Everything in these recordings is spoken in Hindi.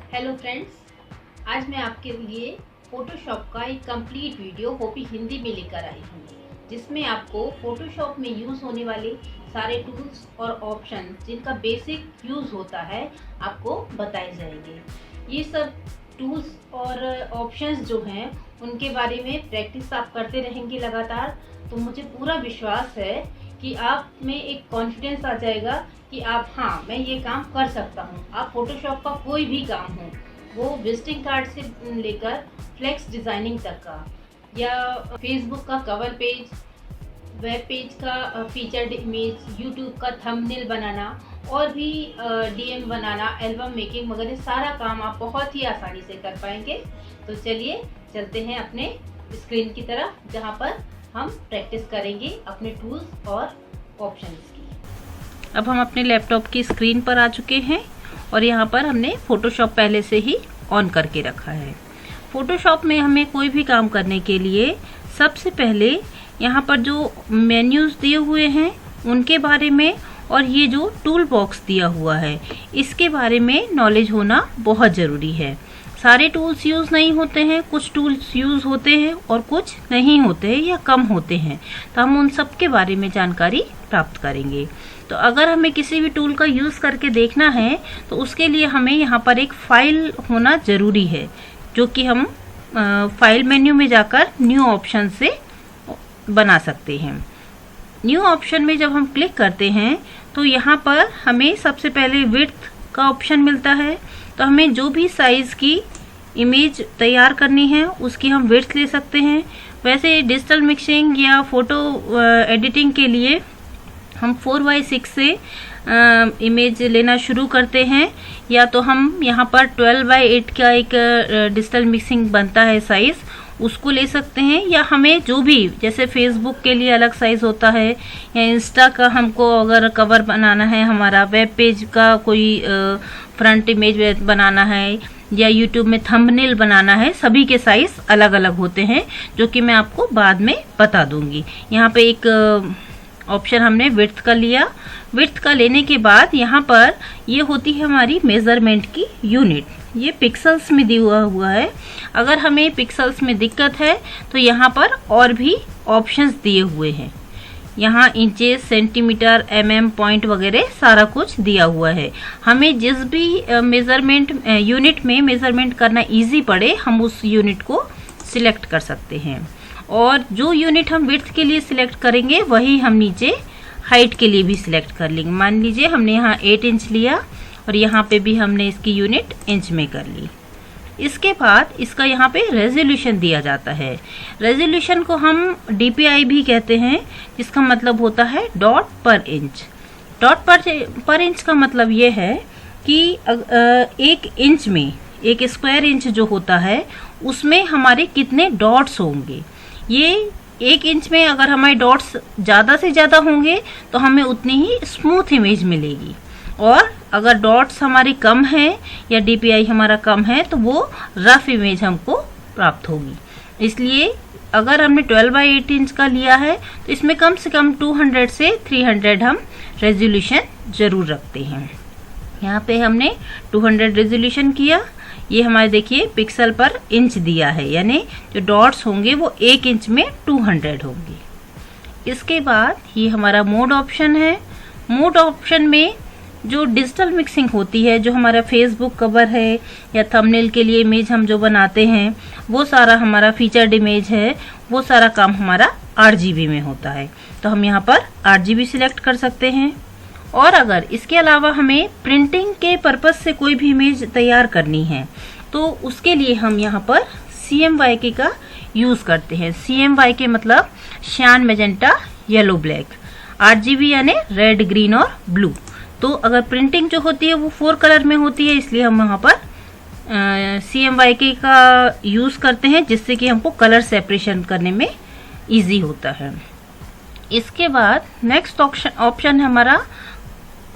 हेलो फ्रेंड्स, आज मैं आपके लिए फोटोशॉप का एक कंप्लीट वीडियो कॉपी हिंदी में लेकर आई हूँ, जिसमें आपको फोटोशॉप में यूज़ होने वाले सारे टूल्स और ऑप्शन जिनका बेसिक यूज़ होता है आपको बताए जाएंगे। ये सब टूल्स और ऑप्शंस जो हैं उनके बारे में प्रैक्टिस आप करते रहेंगे लगातार, तो मुझे पूरा विश्वास है कि आप में एक कॉन्फिडेंस आ जाएगा कि आप मैं ये काम कर सकता हूँ। आप फोटोशॉप का कोई भी काम हो, वो विजिटिंग कार्ड से लेकर फ्लेक्स डिज़ाइनिंग तक का, या फेसबुक का कवर पेज, वेब पेज का फीचर्ड इमेज, यूट्यूब का थंबनेल बनाना और भी डीएम बनाना, एल्बम मेकिंग वगैरह सारा काम आप बहुत ही आसानी से कर पाएंगे। तो चलिए चलते हैं अपने स्क्रीन की तरफ, जहाँ पर हम प्रैक्टिस करेंगे अपने टूल्स और ऑप्शंस की। अब हम अपने लैपटॉप की स्क्रीन पर आ चुके हैं और यहाँ पर हमने फोटोशॉप पहले से ही ऑन करके रखा है। फोटोशॉप में हमें कोई भी काम करने के लिए सबसे पहले यहाँ पर जो मेन्यूज दिए हुए हैं उनके बारे में और ये जो टूल बॉक्स दिया हुआ है इसके बारे में नॉलेज होना बहुत ज़रूरी है। सारे टूल्स यूज़ नहीं होते हैं, कुछ टूल्स यूज़ होते हैं और कुछ नहीं होते हैं या कम होते हैं, तो हम उन सब के बारे में जानकारी प्राप्त करेंगे। तो अगर हमें किसी भी टूल का यूज़ करके देखना है तो उसके लिए हमें यहाँ पर एक फाइल होना ज़रूरी है, जो कि हम फाइल मेन्यू में जाकर न्यू ऑप्शन से बना सकते हैं। न्यू ऑप्शन में जब हम क्लिक करते हैं तो यहाँ पर हमें सबसे पहले विड्थ का ऑप्शन मिलता है, तो हमें जो भी साइज़ की इमेज तैयार करनी है उसकी हम विड्थ ले सकते हैं। वैसे डिजिटल मिक्सिंग या फोटो एडिटिंग के लिए हम 4x6 से इमेज लेना शुरू करते हैं, या तो हम यहाँ पर 12x8 का एक डिजिटल मिक्सिंग बनता है साइज़, उसको ले सकते हैं। या हमें जो भी, जैसे फेसबुक के लिए अलग साइज़ होता है, या इंस्टा का हमको अगर कवर बनाना है, हमारा वेब पेज का कोई फ्रंट इमेज बनाना है, या यूट्यूब में थंबनेल बनाना है, सभी के साइज़ अलग अलग होते हैं, जो कि मैं आपको बाद में बता दूंगी। यहाँ पे एक ऑप्शन हमने विड्थ का लिया। विड्थ का लेने के बाद यहाँ पर ये होती है हमारी मेज़रमेंट की यूनिट, ये पिक्सल्स में दिया हुआ है। अगर हमें पिक्सल्स में दिक्कत है तो यहाँ पर और भी ऑप्शंस दिए हुए हैं, यहाँ इंचेस, सेंटीमीटर, mm, पॉइंट वगैरह सारा कुछ दिया हुआ है। हमें जिस भी मेज़रमेंट यूनिट में मेज़रमेंट करना इजी पड़े हम उस यूनिट को सिलेक्ट कर सकते हैं, और जो यूनिट हम विड्थ के लिए सिलेक्ट करेंगे वही हम नीचे हाइट के लिए भी सिलेक्ट कर लेंगे। मान लीजिए हमने यहाँ 8 इंच लिया और यहाँ पे भी हमने इसकी यूनिट इंच में कर ली। इसके बाद इसका यहाँ पे रेजोल्यूशन दिया जाता है। रेजोल्यूशन को हम DPI भी कहते हैं, जिसका मतलब होता है डॉट पर इंच। डॉट पर इंच का मतलब ये है कि 1 इंच में, 1 स्क्वायर इंच जो होता है उसमें हमारे कितने डॉट्स होंगे। ये 1 इंच में अगर हमारे डॉट्स ज़्यादा से ज़्यादा होंगे तो हमें उतनी ही स्मूथ इमेज मिलेगी, और अगर डॉट्स हमारी कम है या DPI हमारा कम है तो वो रफ इमेज हमको प्राप्त होगी। इसलिए अगर हमने 12x8 इंच का लिया है तो इसमें कम से कम 200 से 300 हम रेजोल्यूशन ज़रूर रखते हैं। यहाँ पे हमने 200 रेजोल्यूशन किया। ये हमारे देखिए पिक्सल पर इंच दिया है, यानी जो डॉट्स होंगे वो 1 इंच में 200 होंगे। इसके बाद ये हमारा मोड ऑप्शन है। मोड ऑप्शन में जो डिजिटल मिक्सिंग होती है, जो हमारा फेसबुक कवर है या थंबनेल के लिए इमेज हम जो बनाते हैं, वो सारा हमारा फीचर्ड इमेज है, वो सारा काम हमारा RGB में होता है, तो हम यहाँ पर RGB सिलेक्ट कर सकते हैं। और अगर इसके अलावा हमें प्रिंटिंग के पर्पस से कोई भी इमेज तैयार करनी है तो उसके लिए हम यहाँ पर CMYK का यूज़ करते हैं। CMYK मतलब श्यान, मैजेंटा, येलो, ब्लैक। RGB यानी रेड, ग्रीन और ब्लू। तो अगर प्रिंटिंग जो होती है वो 4 कलर में होती है, इसलिए हम यहाँ पर CMYK का यूज़ करते हैं, जिससे कि हमको कलर सेपरेशन करने में ईजी होता है। इसके बाद नेक्स्ट ऑप्शन है हमारा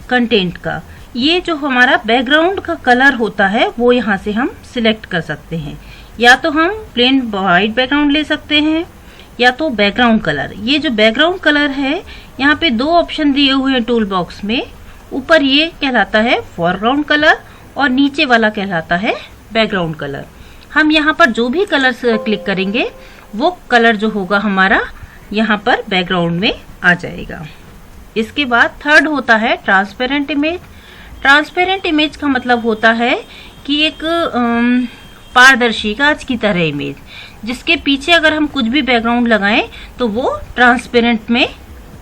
कंटेंट का। ये जो हमारा बैकग्राउंड का कलर होता है वो यहाँ से हम सिलेक्ट कर सकते हैं, या तो हम प्लेन वाइट बैकग्राउंड ले सकते हैं या तो बैकग्राउंड कलर। ये जो बैकग्राउंड कलर है यहाँ पे 2 ऑप्शन दिए हुए हैं टूल बॉक्स में। ऊपर ये कहलाता है फोरग्राउंड कलर और नीचे वाला कहलाता है बैकग्राउंड कलर। हम यहाँ पर जो भी कलर क्लिक करेंगे वो कलर जो होगा हमारा यहाँ पर बैकग्राउंड में आ जाएगा। इसके बाद थर्ड होता है ट्रांसपेरेंट इमेज। ट्रांसपेरेंट इमेज का मतलब होता है कि एक पारदर्शी कांच की तरह इमेज, जिसके पीछे अगर हम कुछ भी बैकग्राउंड लगाएं तो वो ट्रांसपेरेंट में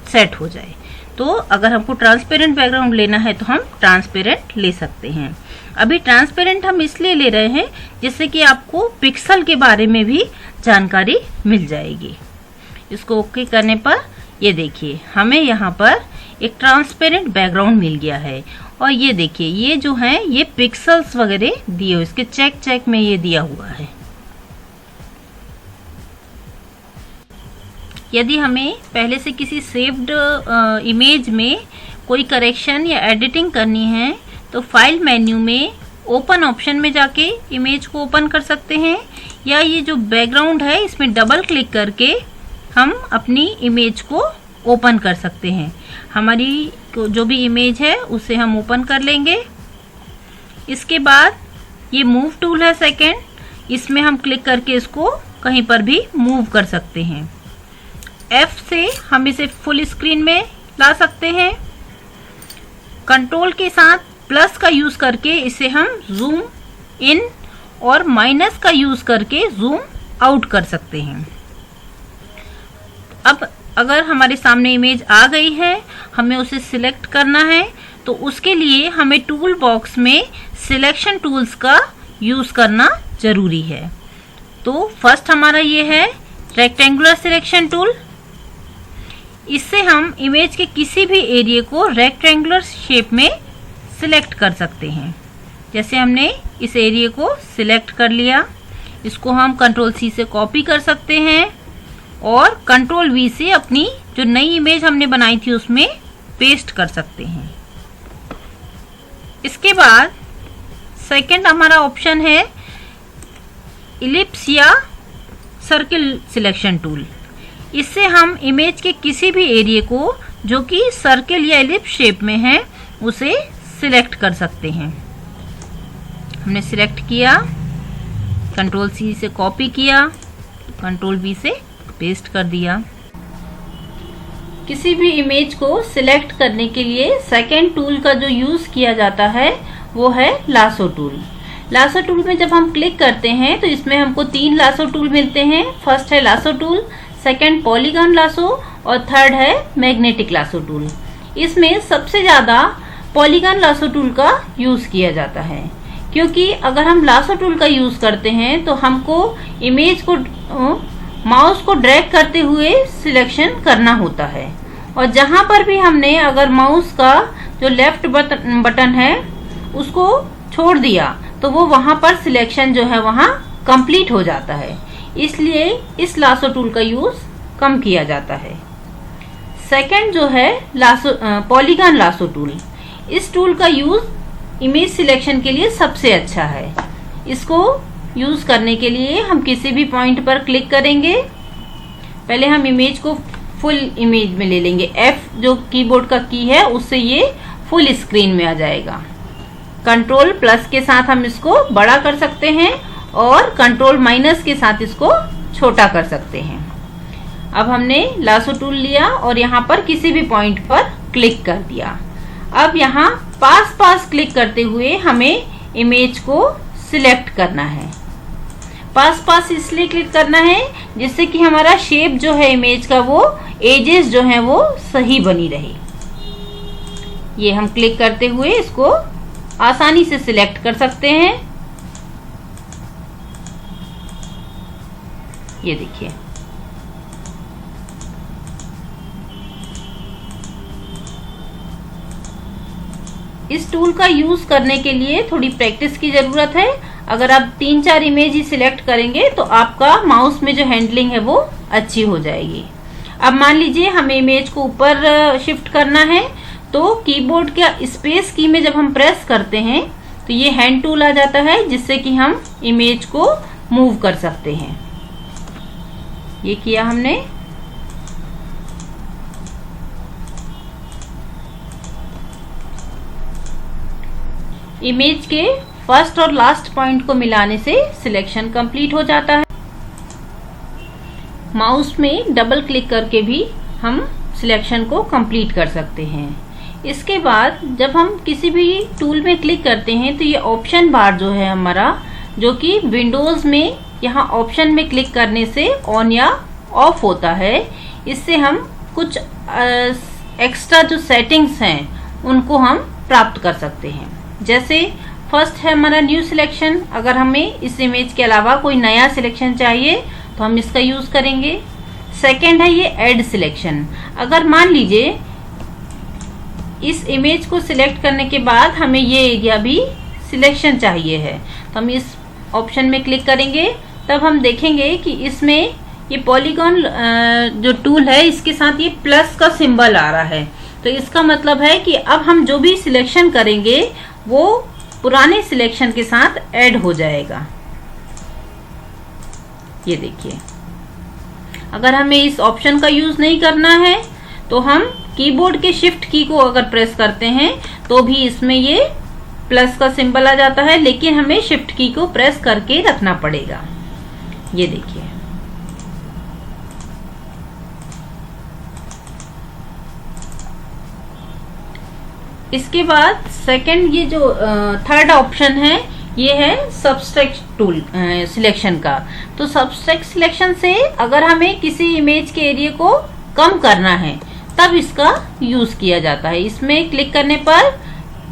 सेट हो जाए। तो अगर हमको ट्रांसपेरेंट बैकग्राउंड लेना है तो हम ट्रांसपेरेंट ले सकते हैं। अभी ट्रांसपेरेंट हम इसलिए ले रहे हैं जिससे कि आपको पिक्सल के बारे में भी जानकारी मिल जाएगी। इसको ओके करने पर ये देखिए हमें यहाँ पर एक ट्रांसपेरेंट बैकग्राउंड मिल गया है। और ये देखिए ये जो है ये पिक्सल्स वगैरह दिए हुए, इसके चेक में ये दिया हुआ है। यदि हमें पहले से किसी सेव्ड इमेज में कोई करेक्शन या एडिटिंग करनी है तो फाइल मेन्यू में ओपन ऑप्शन में जाके इमेज को ओपन कर सकते हैं, या ये जो बैकग्राउंड है इसमें डबल क्लिक करके हम अपनी इमेज को ओपन कर सकते हैं। हमारी जो भी इमेज है उसे हम ओपन कर लेंगे। इसके बाद ये मूव टूल है सेकेंड, इसमें हम क्लिक करके इसको कहीं पर भी मूव कर सकते हैं। F से हम इसे फुल स्क्रीन में ला सकते हैं। कंट्रोल के साथ प्लस का यूज करके इसे हम जूम इन और माइनस का यूज करके जूम आउट कर सकते हैं। अब अगर हमारे सामने इमेज आ गई है, हमें उसे सिलेक्ट करना है, तो उसके लिए हमें टूल बॉक्स में सिलेक्शन टूल्स का यूज करना जरूरी है। तो फर्स्ट हमारा ये है रेक्टेंगुलर सिलेक्शन टूल। इससे हम इमेज के किसी भी एरिया को रेक्टेंगुलर शेप में सिलेक्ट कर सकते हैं। जैसे हमने इस एरिया को सिलेक्ट कर लिया, इसको हम कंट्रोल C से कॉपी कर सकते हैं और कंट्रोल V से अपनी जो नई इमेज हमने बनाई थी उसमें पेस्ट कर सकते हैं। इसके बाद सेकंड हमारा ऑप्शन है इलिप्स या सर्किल सिलेक्शन टूल। इससे हम इमेज के किसी भी एरिया को जो कि सर्किल या इलिप्स शेप में है उसे सिलेक्ट कर सकते हैं। हमने सिलेक्ट किया, कंट्रोल C से कॉपी किया, कंट्रोल V से पेस्ट कर दिया। किसी भी इमेज को सिलेक्ट करने के लिए सेकेंड टूल का जो यूज किया जाता है वो है लासो टूल। लासो टूल में जब हम क्लिक करते हैं तो इसमें हमको 3 लासो टूल मिलते हैं। फर्स्ट है lasso tool, second polygon lasso और थर्ड है मैग्नेटिक लासो टूल। इसमें सबसे ज्यादा पॉलीगॉन लासो टूल का यूज किया जाता है, क्योंकि अगर हम लासो टूल का यूज करते हैं तो हमको इमेज को माउस को ड्रैग करते हुए सिलेक्शन करना होता है, और जहां पर भी हमने अगर माउस का जो लेफ्ट बटन है उसको छोड़ दिया तो वो वहां पर सिलेक्शन जो है वहां कंप्लीट हो जाता है। इसलिए इस लासो टूल का यूज कम किया जाता है। सेकंड जो है पॉलीगॉन लासो टूल, इस टूल का यूज इमेज सिलेक्शन के लिए सबसे अच्छा है। इसको यूज करने के लिए हम किसी भी पॉइंट पर क्लिक करेंगे। पहले हम इमेज को फुल इमेज में ले लेंगे। F जो कीबोर्ड का की है उससे ये फुल स्क्रीन में आ जाएगा। कंट्रोल प्लस के साथ हम इसको बड़ा कर सकते हैं और कंट्रोल माइनस के साथ इसको छोटा कर सकते हैं। अब हमने लासो टूल लिया और यहाँ पर किसी भी पॉइंट पर क्लिक कर दिया। अब यहाँ पास क्लिक करते हुए हमें इमेज को सिलेक्ट करना है। पास इसलिए क्लिक करना है जिससे कि हमारा शेप जो है इमेज का वो एजेस जो है वो सही बनी रहे। ये हम क्लिक करते हुए इसको आसानी से सिलेक्ट कर सकते हैं। ये देखिए, इस टूल का यूज करने के लिए थोड़ी प्रैक्टिस की जरूरत है। अगर आप 3-4 इमेज ही सिलेक्ट करेंगे तो आपका माउस में जो हैंडलिंग है वो अच्छी हो जाएगी। अब मान लीजिए हमें इमेज को ऊपर शिफ्ट करना है, तो कीबोर्ड के स्पेस की में जब हम प्रेस करते हैं तो ये हैंड टूल आ जाता है, जिससे कि हम इमेज को मूव कर सकते हैं। ये किया हमने। इमेज के फर्स्ट और लास्ट पॉइंट को मिलाने से सिलेक्शन कंप्लीट हो जाता है। माउस में डबल क्लिक करके भी हम सिलेक्शन को कंप्लीट कर सकते हैं। इसके बाद जब हम किसी भी टूल में क्लिक करते हैं तो ये ऑप्शन बार जो है हमारा, जो कि विंडोज में यहाँ ऑप्शन में क्लिक करने से ऑन या ऑफ होता है, इससे हम कुछ एक्स्ट्रा जो सेटिंग्स हैं उनको हम प्राप्त कर सकते हैं। जैसे फर्स्ट है हमारा न्यू सिलेक्शन। अगर हमें इस इमेज के अलावा कोई नया सिलेक्शन चाहिए तो हम इसका यूज करेंगे। सेकंड है ये ऐड सिलेक्शन। अगर मान लीजिए इस इमेज को सिलेक्ट करने के बाद हमें ये एरिया भी सिलेक्शन चाहिए है तो हम इस ऑप्शन में क्लिक करेंगे। तब हम देखेंगे कि इसमें ये पॉलीगॉन जो टूल है इसके साथ ये प्लस का सिंबल आ रहा है, तो इसका मतलब है कि अब हम जो भी सिलेक्शन करेंगे वो पुराने सिलेक्शन के साथ ऐड हो जाएगा। ये देखिए, अगर हमें इस ऑप्शन का यूज नहीं करना है तो हम कीबोर्ड के शिफ्ट की को अगर प्रेस करते हैं तो भी इसमें ये प्लस का सिंबल आ जाता है, लेकिन हमें शिफ्ट की को प्रेस करके रखना पड़ेगा। ये देखिए, इसके बाद सेकंड ये जो थर्ड ऑप्शन है ये है सबट्रैक्ट टूल सिलेक्शन का। तो सबट्रैक्ट सिलेक्शन से अगर हमें किसी इमेज के एरिया को कम करना है तब इसका यूज किया जाता है। इसमें क्लिक करने पर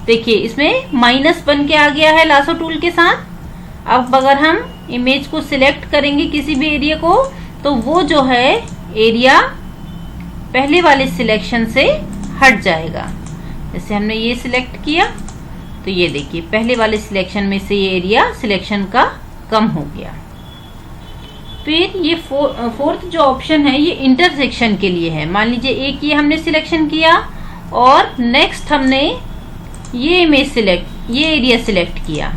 देखिए इसमें माइनस बन के आ गया है लासो टूल के साथ। अब अगर हम इमेज को सिलेक्ट करेंगे किसी भी एरिया को तो वो जो है एरिया पहले वाले सिलेक्शन से हट जाएगा। जैसे हमने ये सिलेक्ट किया तो ये देखिए पहले वाले सिलेक्शन में से ये एरिया सिलेक्शन का कम हो गया। फिर ये फोर्थ जो ऑप्शन है ये इंटरसेक्शन के लिए है। मान लीजिए एक ये हमने सिलेक्शन किया और नेक्स्ट हमने ये इमेज ये एरिया सिलेक्ट किया,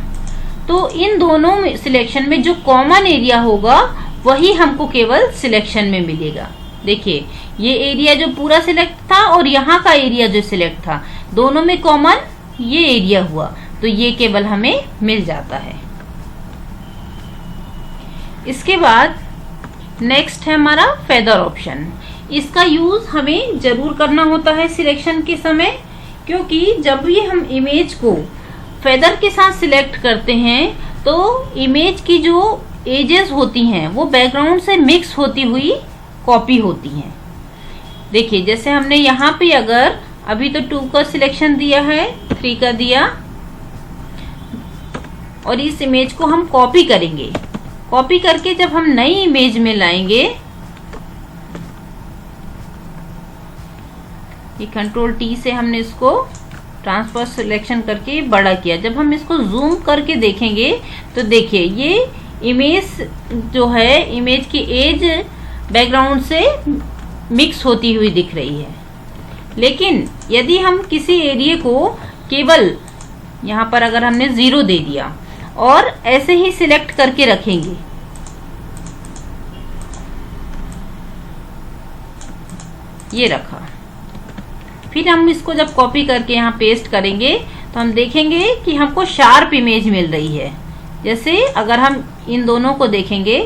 तो इन दोनों सिलेक्शन में जो कॉमन एरिया होगा वही हमको केवल सिलेक्शन में मिलेगा। देखिए ये एरिया जो पूरा सिलेक्ट था और यहाँ का एरिया जो सिलेक्ट था, दोनों में कॉमन ये एरिया हुआ, तो ये केवल हमें मिल जाता है। इसके बाद नेक्स्ट है हमारा फेदर ऑप्शन। इसका यूज हमें जरूर करना होता है सिलेक्शन के समय, क्योंकि जब भी हम इमेज को फेदर के साथ सिलेक्ट करते हैं तो इमेज की जो एजेस होती हैं वो बैकग्राउंड से मिक्स होती हुई कॉपी होती हैं। देखिए जैसे हमने यहाँ पे अगर अभी तो 2 का सिलेक्शन दिया है, 3 का दिया, और इस इमेज को हम कॉपी करेंगे। कॉपी करके जब हम नई इमेज में लाएंगे, ये कंट्रोल टी से हमने इसको ट्रांसफर सिलेक्शन करके बड़ा किया। जब हम इसको जूम करके देखेंगे तो देखिए ये इमेज जो है, इमेज की एज बैकग्राउंड से मिक्स होती हुई दिख रही है। लेकिन यदि हम किसी एरिया को केवल यहाँ पर अगर हमने 0 दे दिया और ऐसे ही सिलेक्ट करके रखेंगे, ये रखा, फिर हम इसको जब कॉपी करके यहाँ पेस्ट करेंगे तो हम देखेंगे कि हमको शार्प इमेज मिल रही है। जैसे अगर हम इन दोनों को देखेंगे,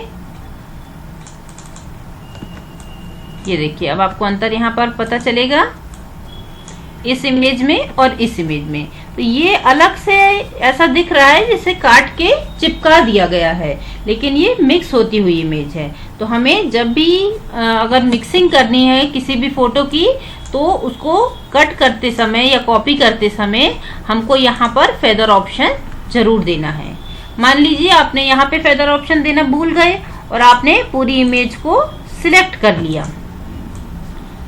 ये देखिए अब आपको अंतर यहाँ पर पता चलेगा इस इमेज में और इस इमेज में। तो ये अलग से ऐसा दिख रहा है जिसे काट के चिपका दिया गया है, लेकिन ये मिक्स होती हुई इमेज है। तो हमें जब भी अगर मिक्सिंग करनी है किसी भी फोटो की तो उसको कट करते समय या कॉपी करते समय हमको यहाँ पर फेदर ऑप्शन जरूर देना है। मान लीजिए आपने यहाँ पे फेदर ऑप्शन देना भूल गए और आपने पूरी इमेज को सिलेक्ट कर लिया,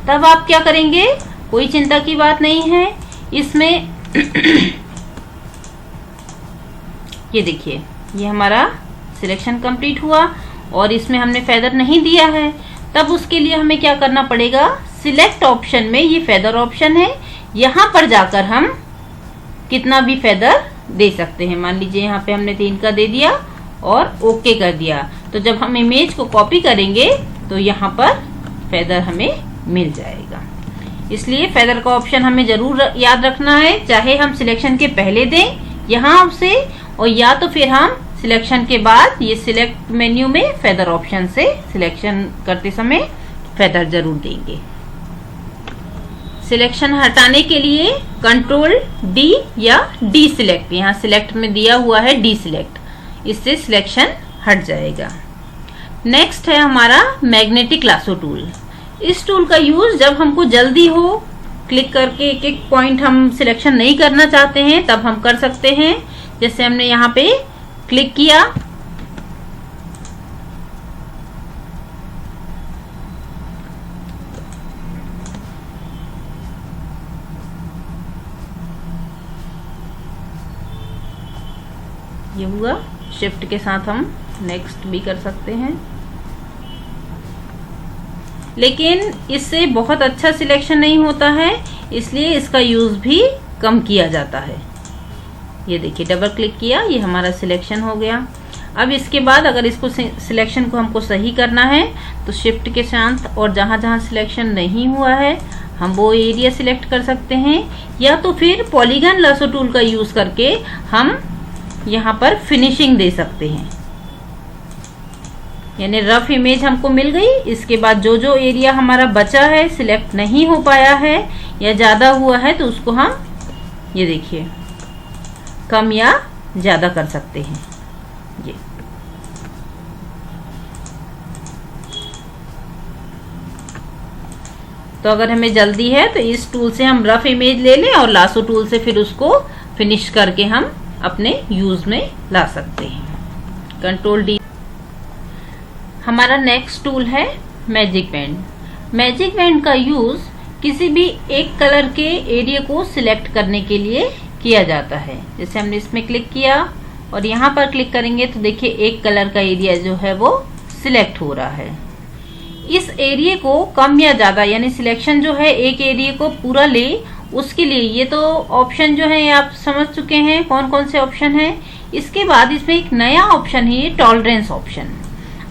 तब आप क्या करेंगे? कोई चिंता की बात नहीं है। इसमें ये देखिए ये हमारा सिलेक्शन कंप्लीट हुआ और इसमें हमने फेदर नहीं दिया है, तब उसके लिए हमें क्या करना पड़ेगा? सिलेक्ट ऑप्शन में ये फेदर ऑप्शन है, यहाँ पर जाकर हम कितना भी फेदर दे सकते हैं। मान लीजिए यहाँ पे हमने 3 का दे दिया और ओके कर दिया, तो जब हम इमेज को कॉपी करेंगे तो यहाँ पर फेदर हमें मिल जाएगा। इसलिए फेदर का ऑप्शन हमें जरूर याद रखना है, चाहे हम सिलेक्शन के पहले दें यहाँ से, और या तो फिर हम सिलेक्शन के बाद ये सिलेक्ट मेन्यू में फेदर ऑप्शन से सिलेक्शन करते समय फेदर जरूर देंगे। सिलेक्शन हटाने के लिए कंट्रोल डी या डी सिलेक्ट, यहाँ सिलेक्ट में दिया हुआ है डी सिलेक्ट, इससे सिलेक्शन हट जाएगा। नेक्स्ट है हमारा मैग्नेटिक लासो टूल। इस टूल का यूज जब हमको जल्दी हो, क्लिक करके एक एक पॉइंट हम सिलेक्शन नहीं करना चाहते हैं तब हम कर सकते हैं। जैसे हमने यहाँ पे क्लिक किया, ये हुआ, शिफ्ट के साथ हम नेक्स्ट भी कर सकते हैं, लेकिन इससे बहुत अच्छा सिलेक्शन नहीं होता है, इसलिए इसका यूज भी कम किया जाता है। ये देखिए डबल क्लिक किया, ये हमारा सिलेक्शन हो गया। अब इसके बाद अगर इसको सिलेक्शन को हमको सही करना है तो शिफ्ट के साथ और जहां जहां सिलेक्शन नहीं हुआ है हम वो एरिया सिलेक्ट कर सकते हैं, या तो फिर पॉलीगन लासो टूल का यूज करके हम यहाँ पर फिनिशिंग दे सकते हैं। यानी रफ इमेज हमको मिल गई, इसके बाद जो जो एरिया हमारा बचा है, सिलेक्ट नहीं हो पाया है या ज्यादा हुआ है, तो उसको हम ये देखिए कम या ज्यादा कर सकते हैं। ये तो अगर हमें जल्दी है तो इस टूल से हम रफ इमेज ले लें और लासो टूल से फिर उसको फिनिश करके हम अपने यूज में ला सकते हैं। Control D. हमारा नेक्स्ट टूल है मैजिक बैंड। मैजिक बैंड का यूज किसी भी एक कलर के एरिया को सिलेक्ट करने के लिए किया जाता है। जैसे हमने इसमें क्लिक किया और यहाँ पर क्लिक करेंगे तो देखिए एक कलर का एरिया जो है वो सिलेक्ट हो रहा है। इस एरिया को कम या ज्यादा, यानी सिलेक्शन जो है एक एरिया को पूरा ले, उसके लिए ये तो ऑप्शन जो है आप समझ चुके हैं कौन कौन से ऑप्शन है। इसके बाद इसमें एक नया ऑप्शन है, ये टॉलरेंस ऑप्शन।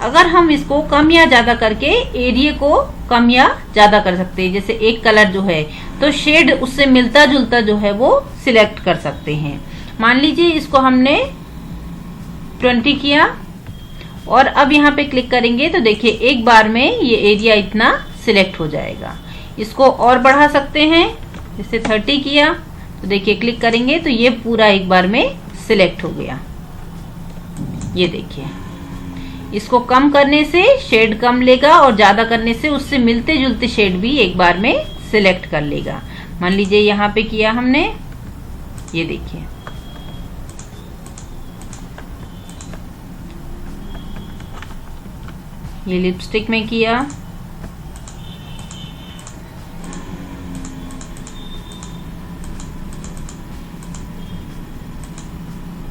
अगर हम इसको कम या ज्यादा करके एरिया को कम या ज्यादा कर सकते हैं, जैसे एक कलर जो है तो शेड उससे मिलता जुलता जो है वो सिलेक्ट कर सकते हैं। मान लीजिए इसको हमने 20 किया और अब यहाँ पे क्लिक करेंगे तो देखिए एक बार में ये एरिया इतना सिलेक्ट हो जाएगा। इसको और बढ़ा सकते हैं, जैसे 30 किया तो देखिए क्लिक करेंगे तो ये पूरा एक बार में सिलेक्ट हो गया। ये देखिए इसको कम करने से शेड कम लेगा और ज्यादा करने से उससे मिलते जुलते शेड भी एक बार में सिलेक्ट कर लेगा। मान लीजिए यहाँ पे किया हमने, ये देखिए ये लिपस्टिक में किया,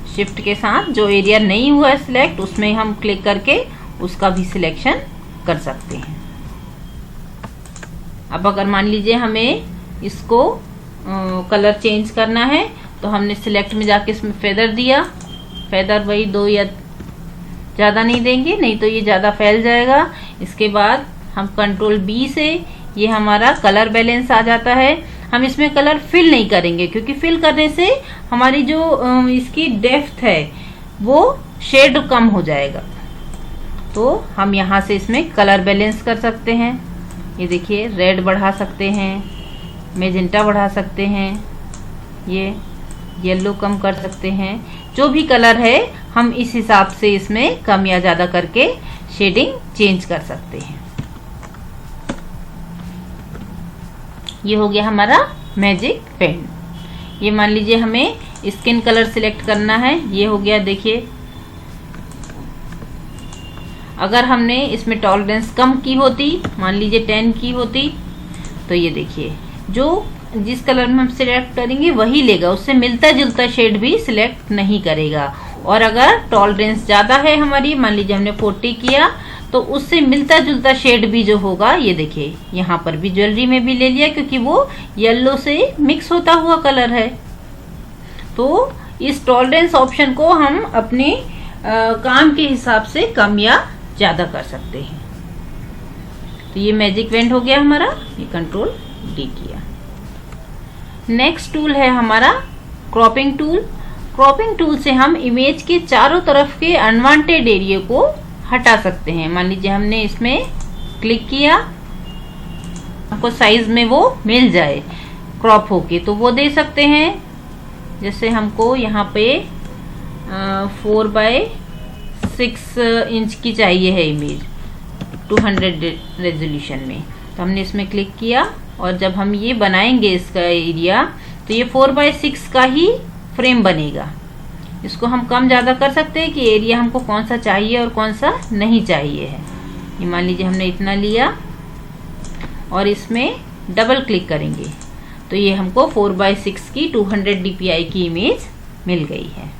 शिफ्ट के साथ जो एरिया नहीं हुआ है सिलेक्ट उसमें हम क्लिक करके उसका भी सिलेक्शन कर सकते हैं। अब अगर मान लीजिए हमें इसको कलर चेंज करना है तो हमने सिलेक्ट में जाके इसमें फेदर दिया, फेदर वही 2 या ज्यादा नहीं देंगे, नहीं तो ये ज्यादा फैल जाएगा। इसके बाद हम कंट्रोल बी से, ये हमारा कलर बैलेंस आ जाता है। हम इसमें कलर फिल नहीं करेंगे क्योंकि फिल करने से हमारी जो इसकी डेप्थ है वो शेड कम हो जाएगा। तो हम यहाँ से इसमें कलर बैलेंस कर सकते हैं। ये देखिए रेड बढ़ा सकते हैं, मैजेंटा बढ़ा सकते हैं, ये येलो कम कर सकते हैं। जो भी कलर है हम इस हिसाब से इसमें कम या ज्यादा करके शेडिंग चेंज कर सकते हैं। ये हो गया हमारा मैजिक पेन। ये मान लीजिए हमें स्किन कलर सिलेक्ट करना है, ये हो गया। देखिए अगर हमने इसमें टॉलरेंस कम की होती, मान लीजिए 10 की होती, तो ये देखिए जो जिस कलर में हम सिलेक्ट करेंगे वही लेगा, उससे मिलता जुलता शेड भी सिलेक्ट नहीं करेगा। और अगर टॉलरेंस ज्यादा है हमारी, मान लीजिए हमने 40 किया, तो उससे मिलता जुलता शेड भी जो होगा, ये देखिए यहाँ पर भी ज्वेलरी में भी ले लिया क्योंकि वो येलो से मिक्स होता हुआ कलर है। तो इस टॉलरेंस ऑप्शन को हम अपने काम के हिसाब से कम या ज्यादा कर सकते हैं। तो ये मैजिक वेंड हो गया हमारा, ये कंट्रोल डी किया। नेक्स्ट टूल है हमारा क्रॉपिंग टूल। क्रॉपिंग टूल से हम इमेज के चारों तरफ के अनवांटेड एरिया को हटा सकते हैं। मान लीजिए हमने इसमें क्लिक किया, आपको साइज में वो मिल जाए क्रॉप होके तो वो दे सकते हैं। जैसे हमको यहाँ पे 4x6 इंच की चाहिए है इमेज 200 रेजोल्यूशन में, तो हमने इसमें क्लिक किया और जब हम ये बनाएंगे इसका एरिया तो ये 4x6 का ही फ्रेम बनेगा। इसको हम कम ज़्यादा कर सकते हैं कि एरिया हमको कौन सा चाहिए और कौन सा नहीं चाहिए है। ये मान लीजिए हमने इतना लिया और इसमें डबल क्लिक करेंगे तो ये हमको 4x6 की 200 dpi की इमेज मिल गई है।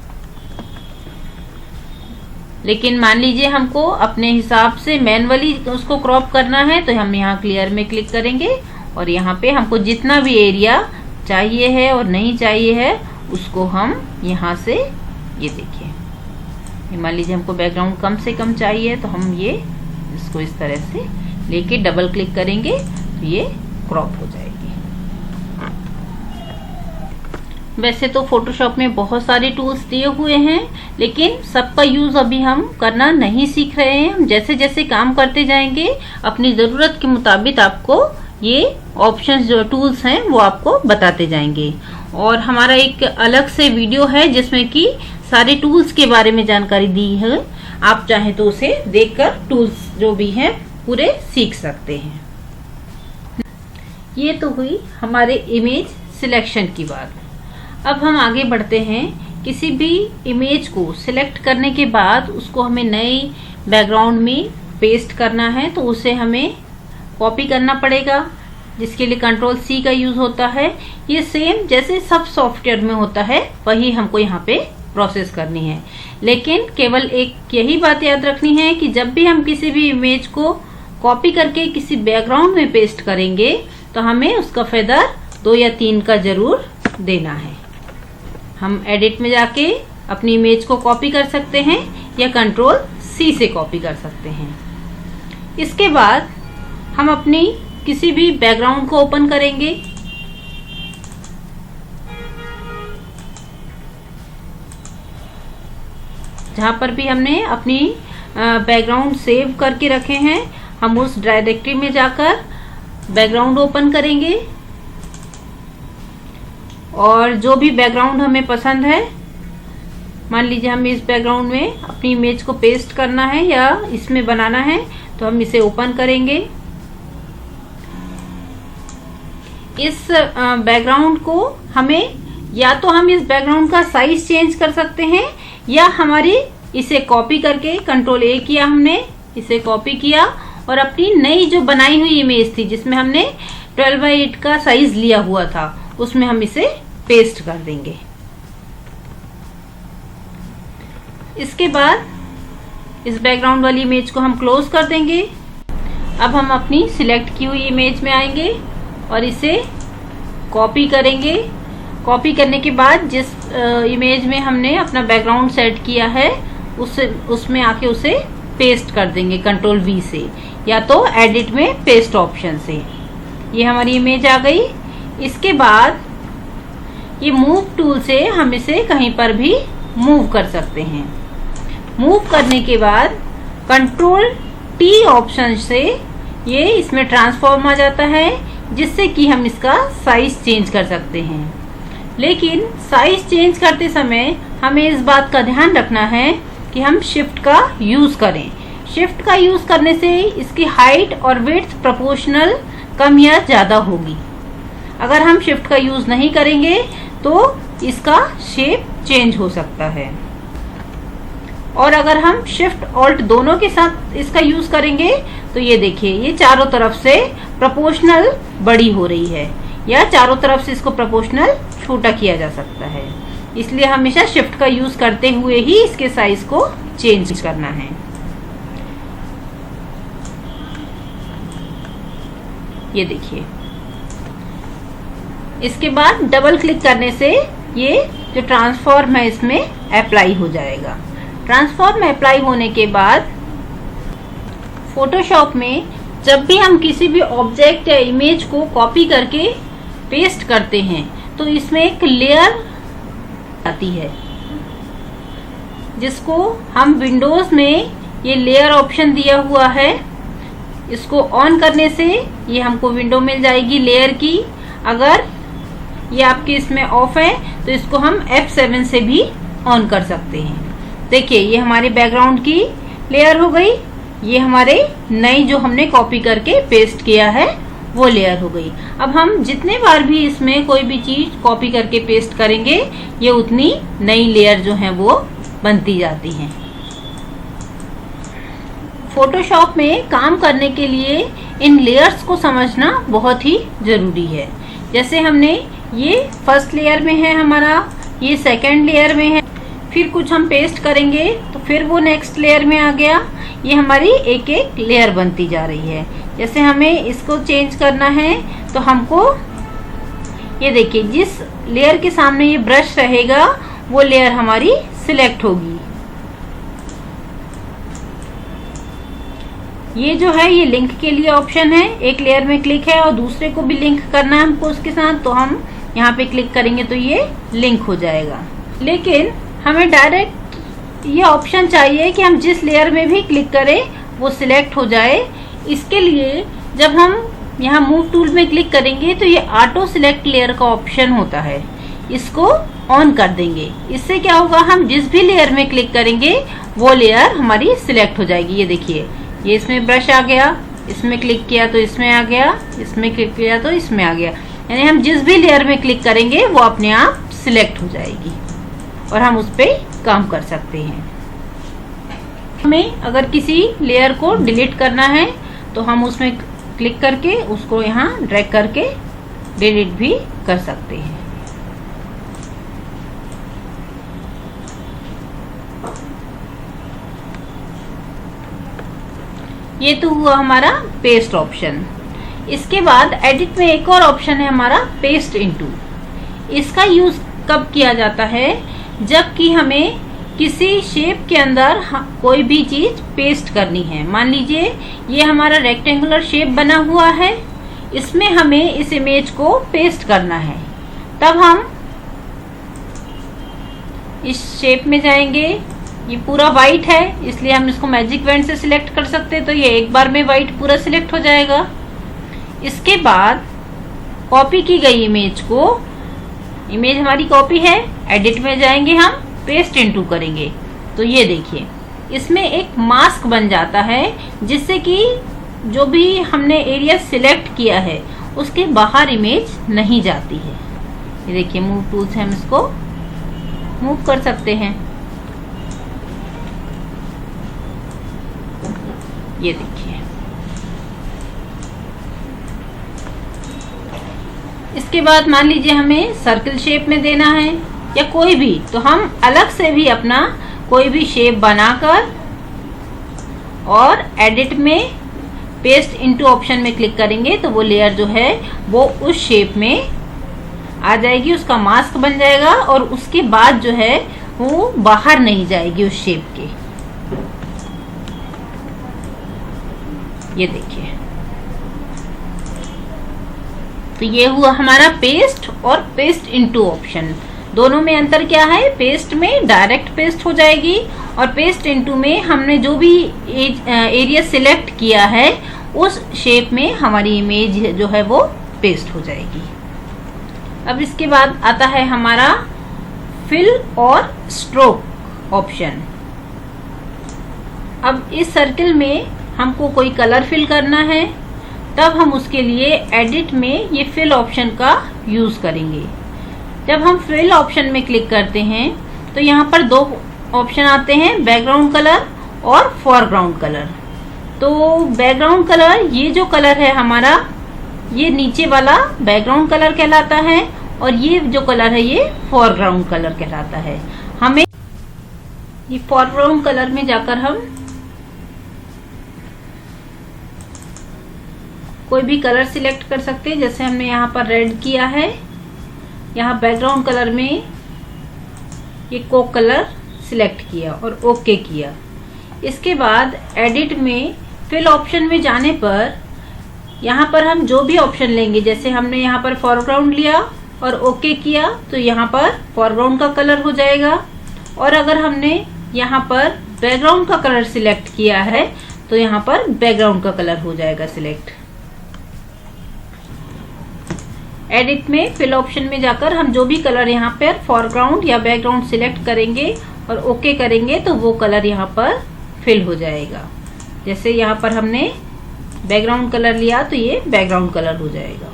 लेकिन मान लीजिए हमको अपने हिसाब से मैनुअली उसको क्रॉप करना है तो हम यहाँ क्लियर में क्लिक करेंगे और यहाँ पे हमको जितना भी एरिया चाहिए है और नहीं चाहिए है उसको हम यहाँ से, ये देखिए मान लीजिए हमको बैकग्राउंड कम से कम चाहिए तो हम ये इसको इस तरह से लेके डबल क्लिक करेंगे तो ये क्रॉप हो जाएगी। वैसे तो फोटोशॉप में बहुत सारे टूल्स दिए हुए हैं लेकिन सबका यूज अभी हम करना नहीं सीख रहे हैं। हम जैसे जैसे काम करते जाएंगे अपनी जरूरत के मुताबिक आपको ये ऑप्शंस जो टूल्स हैं वो आपको बताते जाएंगे। और हमारा एक अलग से वीडियो है जिसमें कि सारे टूल्स के बारे में जानकारी दी है, आप चाहें तो उसे देखकर टूल्स जो भी हैं पूरे सीख सकते हैं। ये तो हुई हमारे इमेज सिलेक्शन की बात। अब हम आगे बढ़ते हैं। किसी भी इमेज को सिलेक्ट करने के बाद उसको हमें नए बैकग्राउंड में पेस्ट करना है तो उसे हमें कॉपी करना पड़ेगा, जिसके लिए Ctrl+C का यूज होता है। ये सेम जैसे सब सॉफ्टवेयर में होता है वही हमको यहाँ पे प्रोसेस करनी है। लेकिन केवल एक यही बात याद रखनी है कि जब भी हम किसी भी इमेज को कॉपी करके किसी बैकग्राउंड में पेस्ट करेंगे तो हमें उसका फेदर 2 या 3 का जरूर देना है। हम एडिट में जाके अपनी इमेज को कॉपी कर सकते हैं या Ctrl+C से कॉपी कर सकते हैं। इसके बाद हम अपनी किसी भी बैकग्राउंड को ओपन करेंगे। जहां पर भी हमने अपनी बैकग्राउंड सेव करके रखे हैं हम उस डायरेक्टरी में जाकर बैकग्राउंड ओपन करेंगे और जो भी बैकग्राउंड हमें पसंद है, मान लीजिए हमें इस बैकग्राउंड में अपनी इमेज को पेस्ट करना है या इसमें बनाना है तो हम इसे ओपन करेंगे। इस बैकग्राउंड को हमें या तो हम इस बैकग्राउंड का साइज चेंज कर सकते हैं या हमारी इसे कॉपी करके Ctrl+A किया, हमने इसे कॉपी किया और अपनी नई जो बनाई हुई इमेज थी जिसमें हमने 12:8 का साइज लिया हुआ था उसमें हम इसे पेस्ट कर देंगे। इसके बाद इस बैकग्राउंड वाली इमेज को हम क्लोज कर देंगे। अब हम अपनी सिलेक्ट की हुई इमेज में आएंगे और इसे कॉपी करेंगे। कॉपी करने के बाद जिस इमेज में हमने अपना बैकग्राउंड सेट किया है उसमें आके उसे पेस्ट कर देंगे Ctrl+V से या तो एडिट में पेस्ट ऑप्शन से। ये हमारी इमेज आ गई। इसके बाद ये मूव टूल से हम इसे कहीं पर भी मूव कर सकते हैं। मूव करने के बाद Ctrl+T ऑप्शन से ये इसमें ट्रांसफॉर्म आ जाता है जिससे कि हम इसका साइज चेंज कर सकते हैं। लेकिन साइज चेंज करते समय हमें इस बात का ध्यान रखना है कि हम शिफ्ट का यूज करें। शिफ्ट का यूज करने से इसकी हाइट और विड्थ प्रोपोर्शनल कम या ज्यादा होगी। अगर हम शिफ्ट का यूज नहीं करेंगे तो इसका शेप चेंज हो सकता है। और अगर हम शिफ्ट ऑल्ट दोनों के साथ इसका यूज करेंगे तो ये देखिए ये चारों तरफ से प्रोपोर्शनल बड़ी हो रही है या चारों तरफ से इसको प्रोपोर्शनल छोटा किया जा सकता है। इसलिए हमेशा शिफ्ट का यूज करते हुए ही इसके साइज को चेंज करना है। ये देखिए इसके बाद डबल क्लिक करने से ये जो ट्रांसफॉर्म है इसमें अप्लाई हो जाएगा। ट्रांसफॉर्म अप्लाई होने के बाद फोटोशॉप में जब भी हम किसी भी ऑब्जेक्ट या इमेज को कॉपी करके पेस्ट करते हैं तो इसमें एक लेयर आती है जिसको हम विंडोज में ये लेयर ऑप्शन दिया हुआ है, इसको ऑन करने से ये हमको विंडो मिल जाएगी लेयर की। अगर ये आपके इसमें ऑफ है तो इसको हम F7 से भी ऑन कर सकते हैं। देखिए ये हमारे बैकग्राउंड की लेयर हो गई, ये हमारे नई जो हमने कॉपी करके पेस्ट किया है वो लेयर हो गई। अब हम जितने बार भी इसमें कोई भी चीज कॉपी करके पेस्ट करेंगे ये उतनी नई लेयर जो है वो बनती जाती हैं। फोटोशॉप में काम करने के लिए इन लेयर्स को समझना बहुत ही जरूरी है। जैसे हमने ये फर्स्ट लेयर में है हमारा, ये सेकंड लेयर में है, फिर कुछ हम पेस्ट करेंगे तो फिर वो नेक्स्ट लेयर में आ गया। ये हमारी एक एक लेयर बनती जा रही है। जैसे हमें इसको चेंज करना है तो हमको ये देखिए जिस लेयर के सामने ये ब्रश रहेगा वो लेयर हमारी सिलेक्ट होगी। ये जो है ये लिंक के लिए ऑप्शन है, एक लेयर में क्लिक है और दूसरे को भी लिंक करना है हमको उसके साथ, तो हम यहाँ पे क्लिक करेंगे तो ये लिंक हो जाएगा। लेकिन हमें डायरेक्ट ये ऑप्शन चाहिए कि हम जिस लेयर में भी क्लिक करें वो सिलेक्ट हो जाए। इसके लिए जब हम यहाँ मूव टूल में क्लिक करेंगे तो ये ऑटो सिलेक्ट लेयर का ऑप्शन होता है, इसको ऑन कर देंगे। इससे क्या होगा, हम जिस भी लेयर में क्लिक करेंगे वो लेयर हमारी सिलेक्ट हो जाएगी। ये देखिए ये इसमें ब्रश आ गया, इसमें क्लिक किया तो इसमें आ गया, इसमें क्लिक किया तो इसमें आ गया। यानी हम जिस भी लेयर में क्लिक करेंगे वो अपने आप सिलेक्ट हो जाएगी और हम उस पर काम कर सकते हैं। हमें अगर किसी लेयर को डिलीट करना है तो हम उसमें क्लिक करके उसको यहाँ ड्रैग करके डिलीट भी कर सकते हैं। ये तो हुआ हमारा पेस्ट ऑप्शन। इसके बाद एडिट में एक और ऑप्शन है हमारा पेस्ट इनटू। इसका यूज कब किया जाता है, जबकि हमें किसी शेप के अंदर कोई भी चीज पेस्ट करनी है। मान लीजिए ये हमारा रेक्टेंगुलर शेप बना हुआ है, इसमें हमें इस इमेज को पेस्ट करना है। तब हम इस शेप में जाएंगे, ये पूरा वाइट है इसलिए हम इसको मैजिक वेंड से सिलेक्ट कर सकते हैं, तो ये एक बार में वाइट पूरा सिलेक्ट हो जाएगा। इसके बाद कॉपी की गई इमेज को, इमेज हमारी कॉपी है, एडिट में जाएंगे हम पेस्ट इनटू करेंगे तो ये देखिए इसमें एक मास्क बन जाता है, जिससे कि जो भी हमने एरिया सिलेक्ट किया है उसके बाहर इमेज नहीं जाती है। ये देखिए मूव टूल से हम इसको मूव कर सकते हैं। ये देखिए इसके बाद मान लीजिए हमें सर्कल शेप में देना है या कोई भी, तो हम अलग से भी अपना कोई भी शेप बनाकर और एडिट में पेस्ट इनटू ऑप्शन में क्लिक करेंगे तो वो लेयर जो है वो उस शेप में आ जाएगी, उसका मास्क बन जाएगा और उसके बाद जो है वो बाहर नहीं जाएगी उस शेप के। ये देखिए तो ये हुआ हमारा पेस्ट और पेस्ट इनटू ऑप्शन। दोनों में अंतर क्या है, पेस्ट में डायरेक्ट पेस्ट हो जाएगी और पेस्ट इनटू में हमने जो भी एरिया सिलेक्ट किया है उस शेप में हमारी इमेज जो है वो पेस्ट हो जाएगी। अब इसके बाद आता है हमारा फिल और स्ट्रोक ऑप्शन। अब इस सर्कल में हमको कोई कलर फिल करना है, तब हम उसके लिए एडिट में ये फिल ऑप्शन का यूज करेंगे। जब हम फिल ऑप्शन में क्लिक करते हैं तो यहाँ पर दो ऑप्शन आते हैं, बैकग्राउंड कलर और फोरग्राउंड कलर। तो बैकग्राउंड कलर, ये जो कलर है हमारा, ये नीचे वाला बैकग्राउंड कलर कहलाता है और ये जो कलर है ये फोरग्राउंड कलर कहलाता है। हमें ये फोरग्राउंड कलर में जाकर हम कोई भी कलर सिलेक्ट कर सकते हैं। जैसे हमने यहाँ पर रेड किया है, यहाँ बैकग्राउंड कलर में ये कोक कलर सिलेक्ट किया और ओके किया। इसके बाद एडिट में फिल ऑप्शन में जाने पर यहाँ पर हम जो भी ऑप्शन लेंगे, जैसे हमने यहाँ पर फोरग्राउंड लिया और ओके किया तो यहाँ पर फोरग्राउंड का कलर हो जाएगा। और अगर हमने यहाँ पर बैकग्राउंड का कलर सिलेक्ट किया है तो यहाँ पर बैकग्राउंड का कलर हो जाएगा सिलेक्ट। एडिट में फिल ऑप्शन में जाकर हम जो भी कलर यहाँ पर फोरग्राउंड या बैकग्राउंड सिलेक्ट करेंगे और ओके करेंगे तो वो कलर यहाँ पर फिल हो जाएगा। जैसे यहाँ पर हमने बैकग्राउंड कलर लिया तो ये बैकग्राउंड कलर हो जाएगा।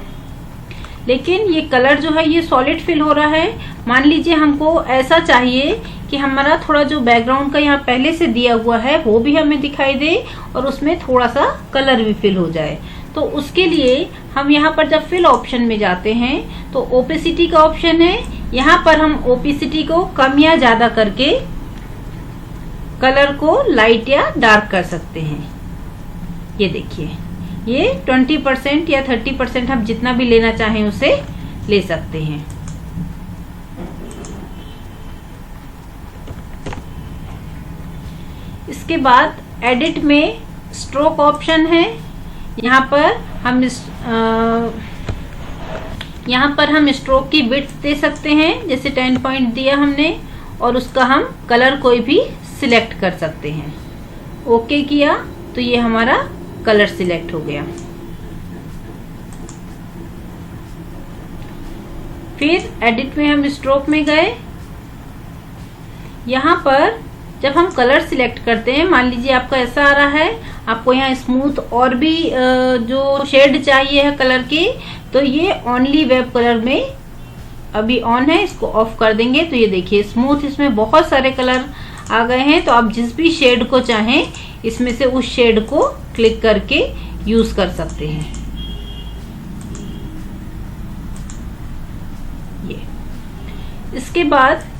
लेकिन ये कलर जो है ये सॉलिड फिल हो रहा है। मान लीजिए हमको ऐसा चाहिए कि हमारा थोड़ा जो बैकग्राउंड का यहाँ पहले से दिया हुआ है वो भी हमें दिखाई दे और उसमें थोड़ा सा कलर भी फिल हो जाए। तो उसके लिए हम यहाँ पर जब फिल ऑप्शन में जाते हैं तो ओपेसिटी का ऑप्शन है। यहाँ पर हम ओपेसिटी को कम या ज्यादा करके कलर को लाइट या डार्क कर सकते हैं। ये देखिए, ये 20% या 30% हम जितना भी लेना चाहें उसे ले सकते हैं। इसके बाद एडिट में स्ट्रोक ऑप्शन है। यहाँ पर हम स्ट्रोक की विड्थ दे सकते हैं, जैसे 10 पॉइंट दिया हमने, और उसका हम कलर कोई भी सिलेक्ट कर सकते हैं। ओके किया तो ये हमारा कलर सिलेक्ट हो गया। फिर एडिट में हम स्ट्रोक में गए। यहाँ पर जब हम कलर सिलेक्ट करते हैं, मान लीजिए आपका ऐसा आ रहा है, आपको यहाँ स्मूथ और भी जो शेड चाहिए है कलर की, तो ये ओनली वेब कलर में अभी ऑन है, इसको ऑफ कर देंगे तो ये देखिए स्मूथ, इसमें बहुत सारे कलर आ गए हैं। तो आप जिस भी शेड को चाहें इसमें से उस शेड को क्लिक करके यूज कर सकते हैं। ये इसके बाद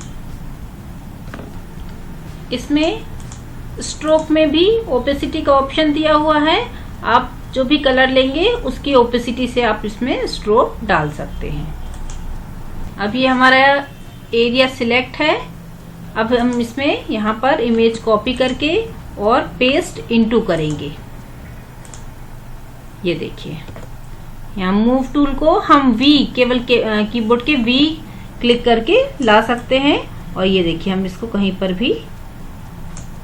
इसमें स्ट्रोक में भी ओपेसिटी का ऑप्शन दिया हुआ है। आप जो भी कलर लेंगे उसकी ओपेसिटी से आप इसमें स्ट्रोक डाल सकते हैं। अब ये हमारा एरिया सिलेक्ट है। अब हम इसमें यहाँ पर इमेज कॉपी करके और पेस्ट इनटू करेंगे। ये देखिए, यहाँ मूव टूल को हम वी केवल कीबोर्ड के वी क्लिक करके ला सकते हैं। और ये देखिए हम इसको कहीं पर भी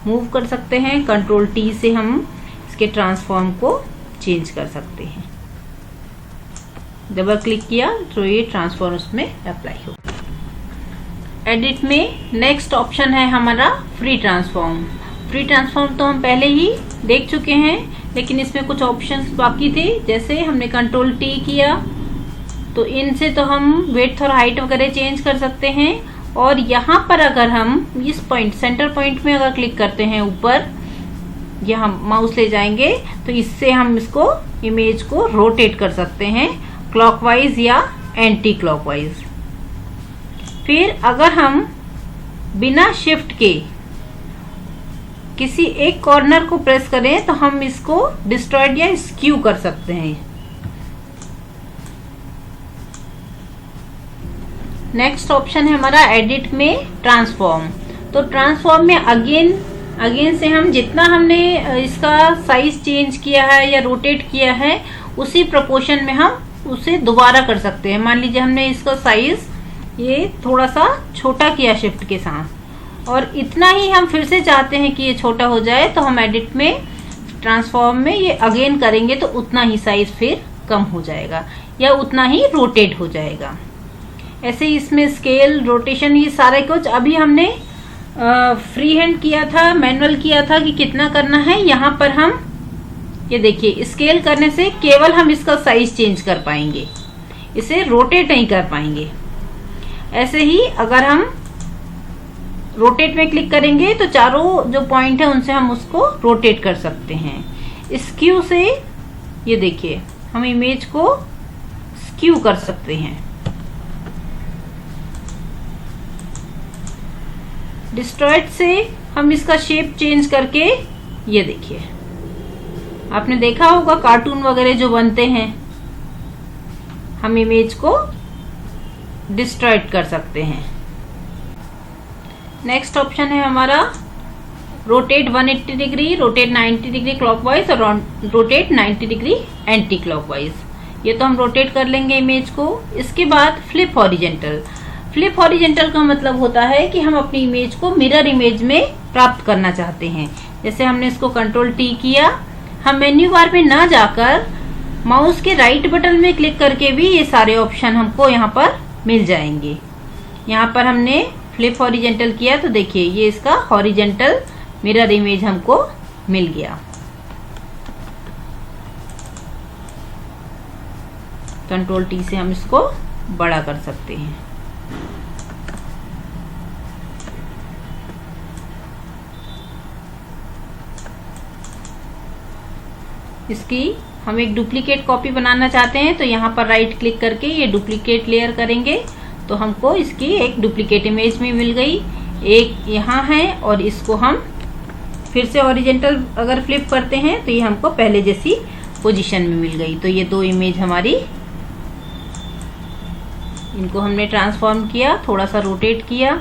मूव कर सकते हैं। कंट्रोल टी से हम इसके ट्रांसफॉर्म को चेंज कर सकते हैं। डबल क्लिक किया तो ये ट्रांसफॉर्म उसमें अप्लाई हो। एडिट में नेक्स्ट ऑप्शन है हमारा फ्री ट्रांसफॉर्म। फ्री ट्रांसफॉर्म तो हम पहले ही देख चुके हैं, लेकिन इसमें कुछ ऑप्शंस बाकी थे। जैसे हमने कंट्रोल टी किया तो इनसे तो हम विड्थ और हाइट वगैरह चेंज कर सकते हैं। और यहाँ पर अगर हम इस पॉइंट सेंटर पॉइंट में अगर क्लिक करते हैं ऊपर, यहाँ माउस ले जाएंगे तो इससे हम इसको इमेज को रोटेट कर सकते हैं क्लॉकवाइज या एंटी क्लॉकवाइज। फिर अगर हम बिना शिफ्ट के किसी एक कॉर्नर को प्रेस करें तो हम इसको डिस्ट्रॉयड या स्क्यू कर सकते हैं। नेक्स्ट ऑप्शन है हमारा एडिट में ट्रांसफॉर्म। तो ट्रांसफॉर्म में अगेन से हम जितना हमने इसका साइज चेंज किया है या रोटेट किया है उसी प्रोपोर्शन में हम उसे दोबारा कर सकते हैं। मान लीजिए हमने इसका साइज ये थोड़ा सा छोटा किया शिफ्ट के साथ, और इतना ही हम फिर से चाहते हैं कि ये छोटा हो जाए, तो हम एडिट में ट्रांसफॉर्म में ये अगेन करेंगे तो उतना ही साइज फिर कम हो जाएगा या उतना ही रोटेट हो जाएगा। ऐसे ही इसमें स्केल, रोटेशन, ये सारे कुछ अभी हमने फ्री हैंड किया था, मैनुअल किया था कि कितना करना है। यहाँ पर हम ये देखिए स्केल करने से केवल हम इसका साइज चेंज कर पाएंगे, इसे रोटेट नहीं कर पाएंगे। ऐसे ही अगर हम रोटेट में क्लिक करेंगे तो चारों जो पॉइंट है उनसे हम उसको रोटेट कर सकते हैं। स्क्यू से ये देखिए हम इमेज को स्क्यू कर सकते हैं। डिस्ट्रॉयड से हम इसका शेप चेंज करके, ये देखिए आपने देखा होगा कार्टून वगैरह जो बनते हैं, हम इमेज को डिस्ट्रॉयड कर सकते हैं। नेक्स्ट ऑप्शन है हमारा rotate 180 degree, rotate 90 degree clockwise और रोटेट 90 डिग्री एंटी क्लॉकवाइज। ये तो हम रोटेट कर लेंगे इमेज को। इसके बाद फ्लिप हॉरिजेंटल। फ्लिप हॉरिजेंटल का मतलब होता है कि हम अपनी इमेज को मिरर इमेज में प्राप्त करना चाहते हैं। जैसे हमने इसको कंट्रोल टी किया, हम मेन्यू बार में ना जाकर माउस के राइट बटन में क्लिक करके भी ये सारे ऑप्शन हमको यहाँ पर मिल जाएंगे। यहाँ पर हमने फ्लिप हॉरिजेंटल किया तो देखिए ये इसका हॉरिजेंटल मिरर इमेज हमको मिल गया। कंट्रोल टी से हम इसको बड़ा कर सकते हैं। इसकी हम एक डुप्लीकेट कॉपी बनाना चाहते हैं तो यहाँ पर राइट क्लिक करके ये डुप्लीकेट लेयर करेंगे तो हमको इसकी एक डुप्लीकेट इमेज में मिल गई। एक यहाँ है और इसको हम फिर से हॉरिजेंटल अगर फ्लिप करते हैं तो ये हमको पहले जैसी पोजीशन में मिल गई। तो ये दो इमेज हमारी, इनको हमने ट्रांसफॉर्म किया, थोड़ा सा रोटेट किया।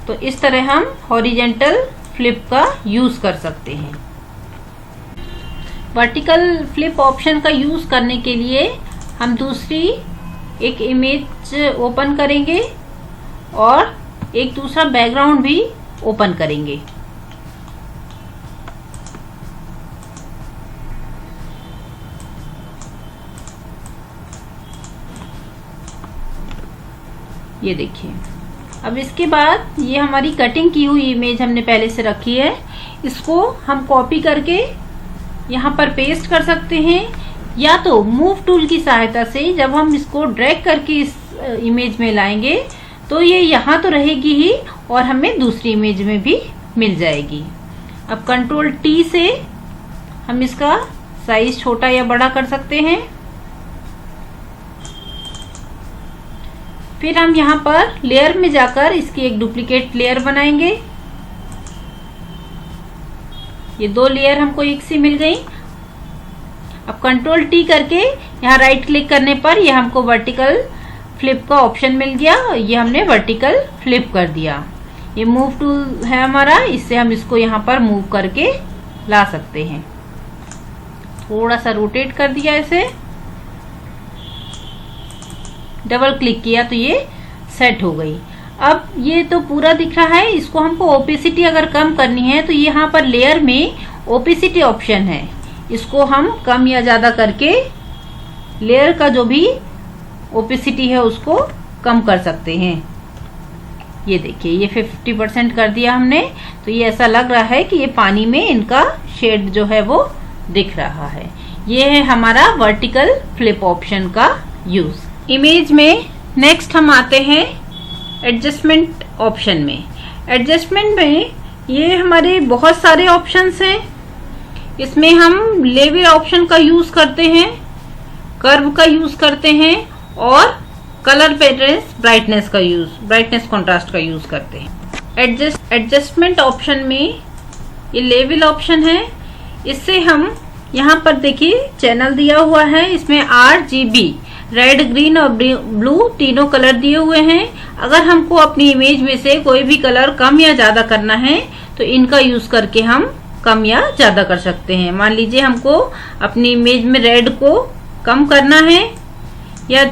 तो इस तरह हम हॉरिजेंटल फ्लिप का यूज कर सकते हैं। वर्टिकल फ्लिप ऑप्शन का यूज करने के लिए हम दूसरी एक इमेज ओपन करेंगे और एक दूसरा बैकग्राउंड भी ओपन करेंगे। ये देखिए, अब इसके बाद ये हमारी कटिंग की हुई इमेज हमने पहले से रखी है, इसको हम कॉपी करके यहाँ पर पेस्ट कर सकते हैं, या तो मूव टूल की सहायता से जब हम इसको ड्रैग करके इस इमेज में लाएंगे तो ये यहाँ तो रहेगी ही और हमें दूसरी इमेज में भी मिल जाएगी। अब कंट्रोल टी से हम इसका साइज छोटा या बड़ा कर सकते हैं। फिर हम यहाँ पर लेयर में जाकर इसकी एक डुप्लीकेट लेयर बनाएंगे। ये दो लेयर हमको एक सी मिल गई। अब कंट्रोल टी करके यहाँ राइट क्लिक करने पर यह हमको वर्टिकल फ्लिप का ऑप्शन मिल गया। ये हमने वर्टिकल फ्लिप कर दिया। ये मूव टूल है हमारा, इससे हम इसको यहाँ पर मूव करके ला सकते हैं। थोड़ा सा रोटेट कर दिया, इसे डबल क्लिक किया तो ये सेट हो गई। अब ये तो पूरा दिख रहा है, इसको हमको ओपेसिटी अगर कम करनी है तो यहाँ पर लेयर में ओपेसिटी ऑप्शन है, इसको हम कम या ज्यादा करके लेयर का जो भी ओपेसिटी है उसको कम कर सकते हैं। ये देखिए ये 50% कर दिया हमने, तो ये ऐसा लग रहा है कि ये पानी में इनका शेड जो है वो दिख रहा है। ये है हमारा वर्टिकल फ्लिप ऑप्शन का यूज। इमेज में नेक्स्ट हम आते हैं एडजस्टमेंट ऑप्शन में। एडजस्टमेंट में ये हमारे बहुत सारे ऑप्शंस हैं। इसमें हम लेवल ऑप्शन का यूज करते हैं, कर्व का यूज करते हैं और कलर पैटर्न्स ब्राइटनेस कंट्रास्ट का यूज करते हैं। एडजस्टमेंट ऑप्शन में ये लेवल ऑप्शन है, इससे हम यहाँ पर देखिए चैनल दिया हुआ है, इसमें RGB रेड, ग्रीन और ब्लू तीनों कलर दिए हुए हैं। अगर हमको अपनी इमेज में से कोई भी कलर कम या ज्यादा करना है तो इनका यूज करके हम कम या ज्यादा कर सकते हैं। मान लीजिए हमको अपनी इमेज में रेड को कम करना है, या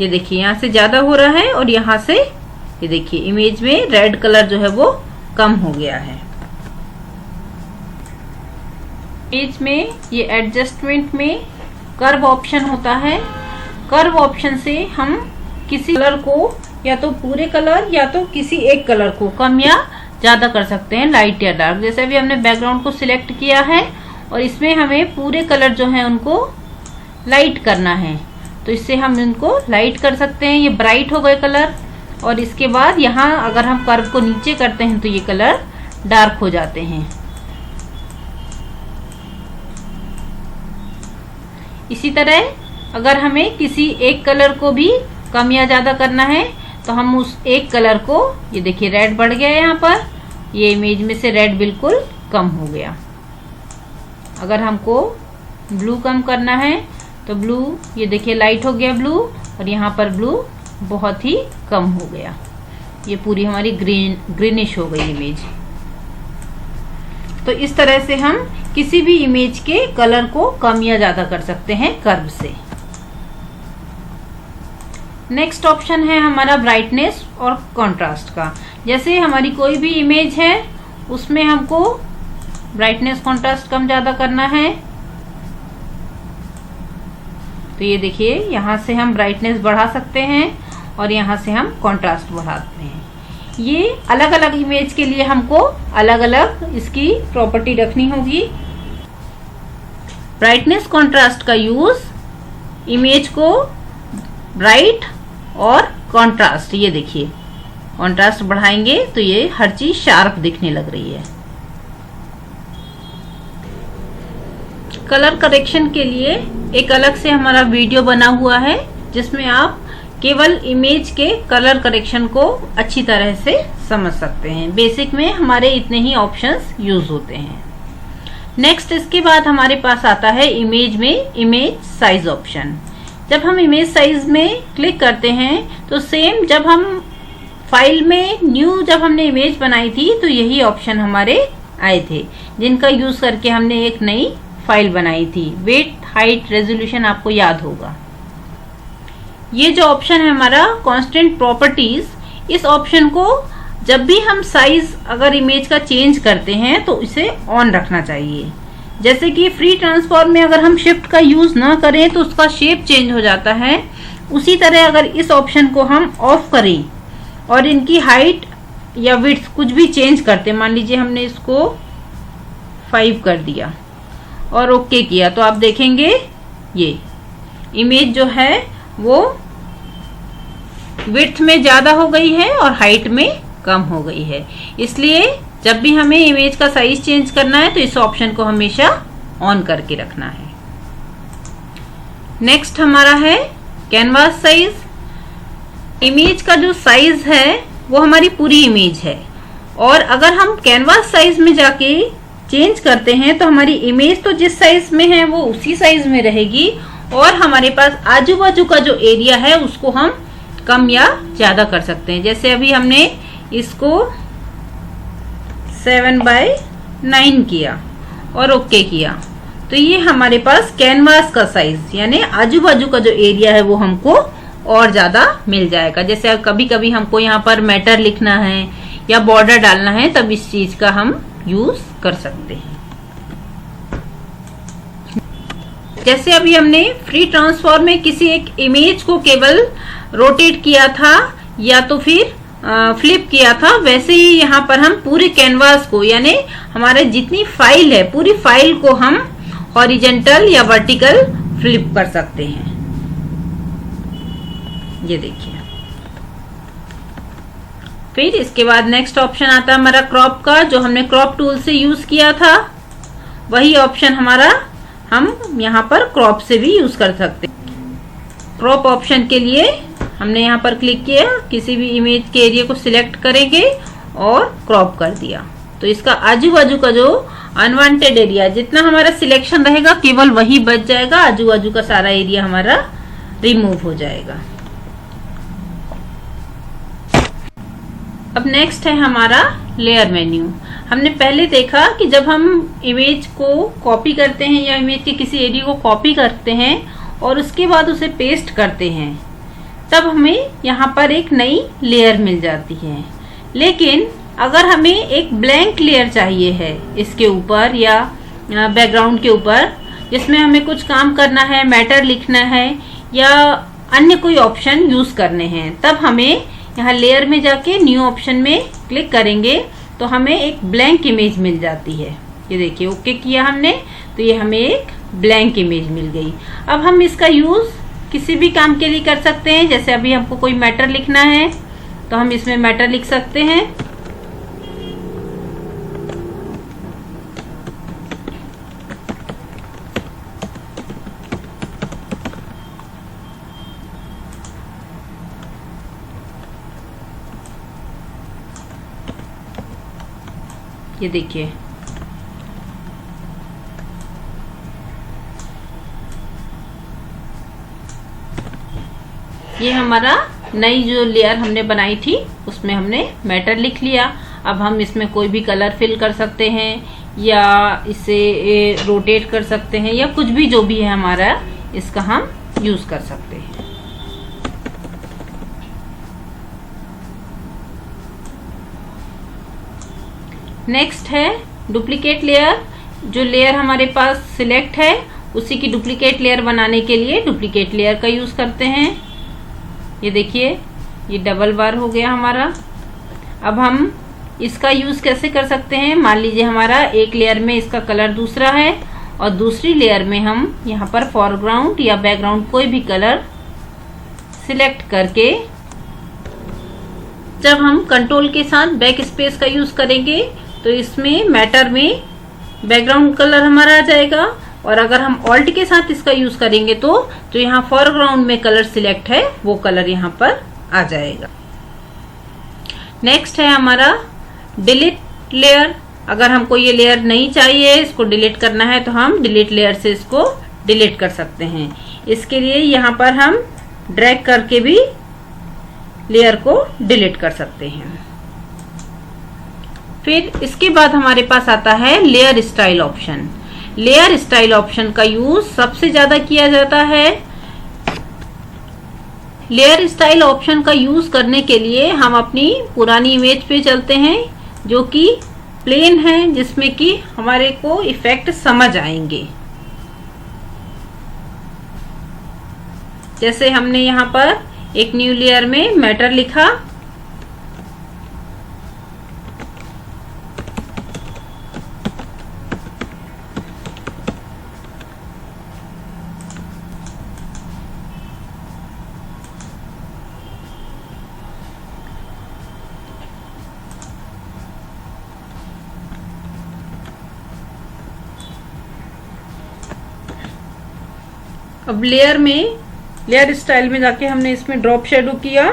ये देखिए यहाँ से ज्यादा हो रहा है और यहाँ से ये देखिए इमेज में रेड कलर जो है वो कम हो गया है। इमेज में ये एडजस्टमेंट में कर्व ऑप्शन होता है। कर्व ऑप्शन से हम किसी कलर को या तो पूरे कलर या तो किसी एक कलर को कम या ज्यादा कर सकते हैं, लाइट या डार्क। जैसे अभी हमने बैकग्राउंड को सिलेक्ट किया है और इसमें हमें पूरे कलर जो है उनको लाइट करना है, तो इससे हम इनको लाइट कर सकते हैं। ये ब्राइट हो गए कलर, और इसके बाद यहाँ अगर हम कर्व को नीचे करते हैं तो ये कलर डार्क हो जाते हैं। इसी तरह अगर हमें किसी एक कलर को भी कम या ज्यादा करना है तो हम उस एक कलर को, ये देखिए रेड बढ़ गया यहाँ पर, ये इमेज में से रेड बिल्कुल कम हो गया। अगर हमको ब्लू कम करना है तो ब्लू, ये देखिए लाइट हो गया ब्लू, और यहाँ पर ब्लू बहुत ही कम हो गया। ये पूरी हमारी ग्रीनिश हो गई इमेज। तो इस तरह से हम किसी भी इमेज के कलर को कम या ज्यादा कर सकते हैं कर्व से। नेक्स्ट ऑप्शन है हमारा ब्राइटनेस और कंट्रास्ट का। जैसे हमारी कोई भी इमेज है उसमें हमको ब्राइटनेस कंट्रास्ट कम ज्यादा करना है, तो ये देखिए यहाँ से हम ब्राइटनेस बढ़ा सकते हैं और यहाँ से हम कंट्रास्ट बढ़ाते हैं। ये अलग अलग इमेज के लिए हमको अलग अलग इसकी प्रॉपर्टी रखनी होगी। ब्राइटनेस कंट्रास्ट का यूज इमेज को ब्राइट और कंट्रास्ट, ये देखिए कंट्रास्ट बढ़ाएंगे तो ये हर चीज शार्प दिखने लग रही है। कलर करेक्शन के लिए एक अलग से हमारा वीडियो बना हुआ है जिसमें आप केवल इमेज के कलर करेक्शन को अच्छी तरह से समझ सकते हैं। बेसिक में हमारे इतने ही ऑप्शंस यूज होते हैं। नेक्स्ट इसके बाद हमारे पास आता है इमेज में इमेज साइज ऑप्शन। जब हम इमेज साइज में क्लिक करते हैं तो सेम जब हम फाइल में न्यू जब हमने इमेज बनाई थी तो यही ऑप्शन हमारे आए थे, जिनका यूज करके हमने एक नई फाइल बनाई थी। विड्थ, हाइट, रेजोल्यूशन आपको याद होगा। ये जो ऑप्शन है हमारा कांस्टेंट प्रॉपर्टीज, इस ऑप्शन को जब भी हम साइज अगर इमेज का चेंज करते हैं तो इसे ऑन रखना चाहिए। जैसे कि फ्री ट्रांसफॉर्म में अगर हम शिफ्ट का यूज ना करें तो उसका शेप चेंज हो जाता है, उसी तरह अगर इस ऑप्शन को हम ऑफ करें और इनकी हाइट या विड्थ कुछ भी चेंज करते, मान लीजिए हमने इसको 5 कर दिया और ओके किया, तो आप देखेंगे ये इमेज जो है वो विड्थ में ज्यादा हो गई है और हाइट में कम हो गई है। इसलिए जब भी हमें इमेज का साइज चेंज करना है तो इस ऑप्शन को हमेशा ऑन करके रखना है। नेक्स्ट हमारा है कैनवास साइज। इमेज का जो साइज है वो हमारी पूरी इमेज है और अगर हम कैनवास साइज में जाके चेंज करते हैं तो हमारी इमेज तो जिस साइज में है वो उसी साइज में रहेगी और हमारे पास आजू बाजू का जो एरिया है उसको हम कम या ज्यादा कर सकते हैं। जैसे अभी हमने इसको 7/9 किया और ओके किया, तो ये हमारे पास कैनवास का साइज यानी आजू बाजू का जो एरिया है वो हमको और ज्यादा मिल जाएगा। जैसे कभी कभी हमको यहाँ पर मैटर लिखना है या बॉर्डर डालना है तब इस चीज का हम यूज कर सकते हैं। जैसे अभी हमने फ्री ट्रांसफॉर्म में किसी एक इमेज को केवल रोटेट किया था या तो फिर फ्लिप किया था, वैसे ही यहाँ पर हम पूरे कैनवास को यानी हमारे जितनी फाइल है पूरी फाइल को हम हॉरिजेंटल या वर्टिकल फ्लिप कर सकते हैं। ये देखिए। फिर इसके बाद नेक्स्ट ऑप्शन आता है हमारा क्रॉप का, जो हमने क्रॉप टूल से यूज किया था वही ऑप्शन हमारा हम यहाँ पर क्रॉप से भी यूज कर सकते हैं। क्रॉप ऑप्शन के लिए हमने यहाँ पर क्लिक किया, किसी भी इमेज के एरिया को सिलेक्ट करेंगे और क्रॉप कर दिया, तो इसका आजू बाजू का जो अनवांटेड एरिया जितना हमारा सिलेक्शन रहेगा केवल वही बच जाएगा, आजू बाजू का सारा एरिया हमारा रिमूव हो जाएगा। अब नेक्स्ट है हमारा लेयर मेन्यू। हमने पहले देखा कि जब हम इमेज को कॉपी करते हैं या इमेज के किसी एरिया को कॉपी करते हैं और उसके बाद उसे पेस्ट करते हैं तब हमें यहाँ पर एक नई लेयर मिल जाती है। लेकिन अगर हमें एक ब्लैंक लेयर चाहिए है इसके ऊपर या बैकग्राउंड के ऊपर जिसमें हमें कुछ काम करना है, मैटर लिखना है या अन्य कोई ऑप्शन यूज करने हैं, तब हमें यहाँ लेयर में जाके न्यू ऑप्शन में क्लिक करेंगे तो हमें एक ब्लैंक इमेज मिल जाती है। ये देखिए ओके किया हमने तो ये हमें एक ब्लैंक इमेज मिल गई। अब हम इसका यूज किसी भी काम के लिए कर सकते हैं। जैसे अभी हमको कोई मैटर लिखना है तो हम इसमें मैटर लिख सकते हैं। ये देखिए ये हमारा नई जो लेयर हमने बनाई थी उसमें हमने मैटर लिख लिया। अब हम इसमें कोई भी कलर फिल कर सकते हैं या इसे रोटेट कर सकते हैं या कुछ भी जो भी है हमारा इसका हम यूज कर सकते हैं। नेक्स्ट है डुप्लीकेट लेयर। जो लेयर हमारे पास सिलेक्ट है उसी की डुप्लीकेट लेयर बनाने के लिए डुप्लीकेट लेयर का यूज करते हैं। ये देखिए, ये डबल बार हो गया हमारा। अब हम इसका यूज कैसे कर सकते हैं, मान लीजिए हमारा एक लेयर में इसका कलर दूसरा है और दूसरी लेयर में हम यहाँ पर फोरग्राउंड या बैकग्राउंड कोई भी कलर सिलेक्ट करके जब हम कंट्रोल के साथ बैक स्पेस का यूज करेंगे तो इसमें मैटर में बैकग्राउंड कलर हमारा आ जाएगा, और अगर हम ऑल्ट के साथ इसका यूज करेंगे तो जो यहाँ फोरग्राउंड में कलर सिलेक्ट है वो कलर यहाँ पर आ जाएगा। नेक्स्ट है हमारा डिलीट लेयर। अगर हमको ये लेयर नहीं चाहिए, इसको डिलीट करना है, तो हम डिलीट लेयर से इसको डिलीट कर सकते हैं। इसके लिए यहाँ पर हम ड्रैग करके भी लेयर को डिलीट कर सकते हैं। फिर इसके बाद हमारे पास आता है layer style option. Layer style option का यूज सबसे ज्यादा किया जाता है। लेयर स्टाइल ऑप्शन का यूज करने के लिए हम अपनी पुरानी इमेज पे चलते हैं जो कि प्लेन है, जिसमें कि हमारे को इफेक्ट समझ आएंगे। जैसे हमने यहाँ पर एक न्यू लेयर में मैटर लिखा, अब लेयर स्टाइल में जाके हमने इसमें ड्रॉप शेडो किया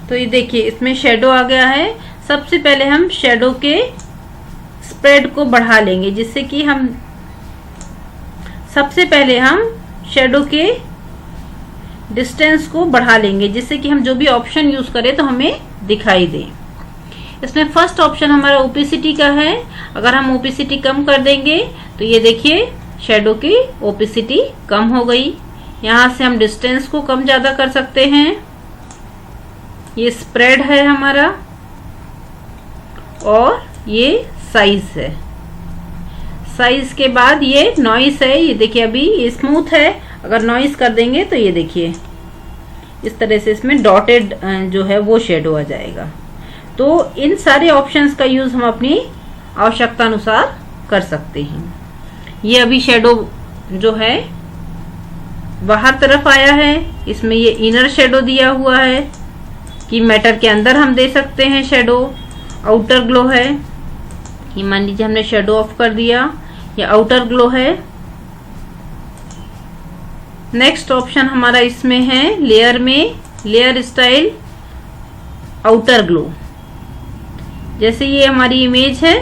तो ये देखिए इसमें शेडो आ गया है। सबसे पहले हम शेडो के स्प्रेड को बढ़ा लेंगे, जिससे कि हम सबसे पहले हम शेडो के डिस्टेंस को बढ़ा लेंगे, जिससे कि हम जो भी ऑप्शन यूज करें तो हमें दिखाई दे। इसमें फर्स्ट ऑप्शन हमारा ओपेसिटी का है। अगर हम ओपेसिटी कम कर देंगे तो ये देखिए शेडो की ओपेसिटी कम हो गई। यहाँ से हम डिस्टेंस को कम ज्यादा कर सकते हैं। ये स्प्रेड है हमारा और ये साइज है। साइज के बाद ये नॉइस है। ये देखिए अभी ये स्मूथ है, अगर नॉइस कर देंगे तो ये देखिए इस तरह से इसमें डॉटेड जो है वो शेडो आ जाएगा। तो इन सारे ऑप्शंस का यूज हम अपनी आवश्यकता अनुसार कर सकते हैं। ये अभी शेडो जो है बाहर तरफ आया है, इसमें ये इनर शेडो दिया हुआ है कि मैटर के अंदर हम दे सकते हैं शेडो। आउटर ग्लो है, ये मान लीजिए हमने शेडो ऑफ कर दिया, ये आउटर ग्लो है। नेक्स्ट ऑप्शन हमारा इसमें है लेयर में लेयर स्टाइल आउटर ग्लो। जैसे ये हमारी इमेज है,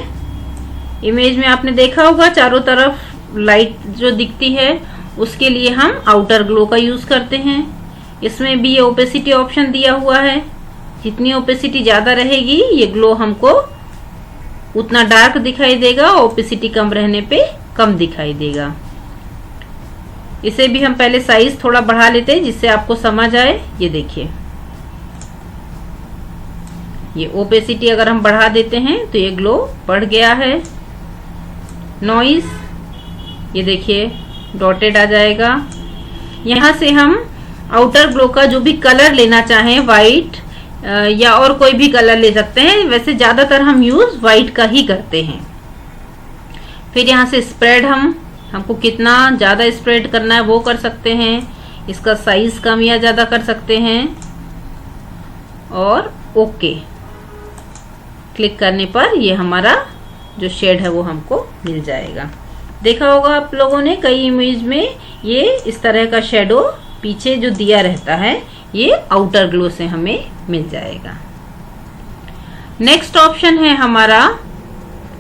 इमेज में आपने देखा होगा चारों तरफ लाइट जो दिखती है, उसके लिए हम आउटर ग्लो का यूज करते हैं। इसमें भी ये ओपेसिटी ऑप्शन दिया हुआ है। जितनी ओपेसिटी ज्यादा रहेगी ये ग्लो हमको उतना डार्क दिखाई देगा, ओपेसिटी कम रहने पे कम दिखाई देगा। इसे भी हम पहले साइज थोड़ा बढ़ा लेते हैं जिससे आपको समझ आए। ये देखिए ये ओपेसिटी अगर हम बढ़ा देते हैं तो ये ग्लो बढ़ गया है। नॉइज ये देखिए डॉटेड आ जाएगा। यहाँ से हम आउटर ग्लो का जो भी कलर लेना चाहें, व्हाइट या और कोई भी कलर ले सकते हैं। वैसे ज्यादातर हम यूज व्हाइट का ही करते हैं। फिर यहाँ से स्प्रेड हमको कितना ज्यादा स्प्रेड करना है वो कर सकते हैं। इसका साइज कम या ज्यादा कर सकते हैं और ओके क्लिक करने पर ये हमारा जो शेड है वो हमको मिल जाएगा। देखा होगा आप लोगों ने कई इमेज में ये इस तरह का शेडो पीछे जो दिया रहता है ये आउटर ग्लो से हमें मिल जाएगा। नेक्स्ट ऑप्शन है हमारा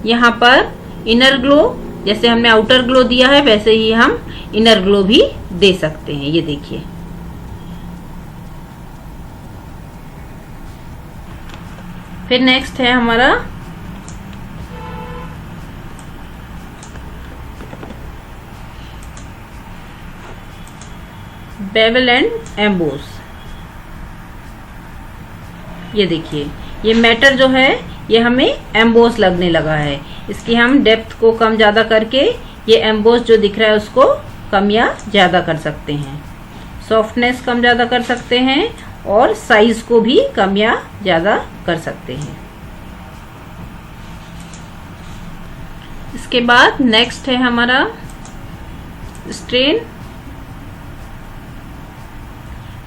यहाँ पर इनर ग्लो। जैसे हमने आउटर ग्लो दिया है वैसे ही हम इनर ग्लो भी दे सकते हैं। ये देखिए फिर नेक्स्ट है हमारा बेवल एंड एम्बोस। ये देखिए ये मैटर जो है ये हमें एम्बोस लगने लगा है। इसकी हम डेप्थ को कम ज़्यादा करके ये एम्बोस जो दिख रहा है उसको कम या ज़्यादा कर सकते हैं, सॉफ्टनेस कम ज़्यादा कर सकते हैं और साइज को भी कम या ज़्यादा कर सकते हैं। इसके बाद नेक्स्ट है हमारा स्ट्रेन।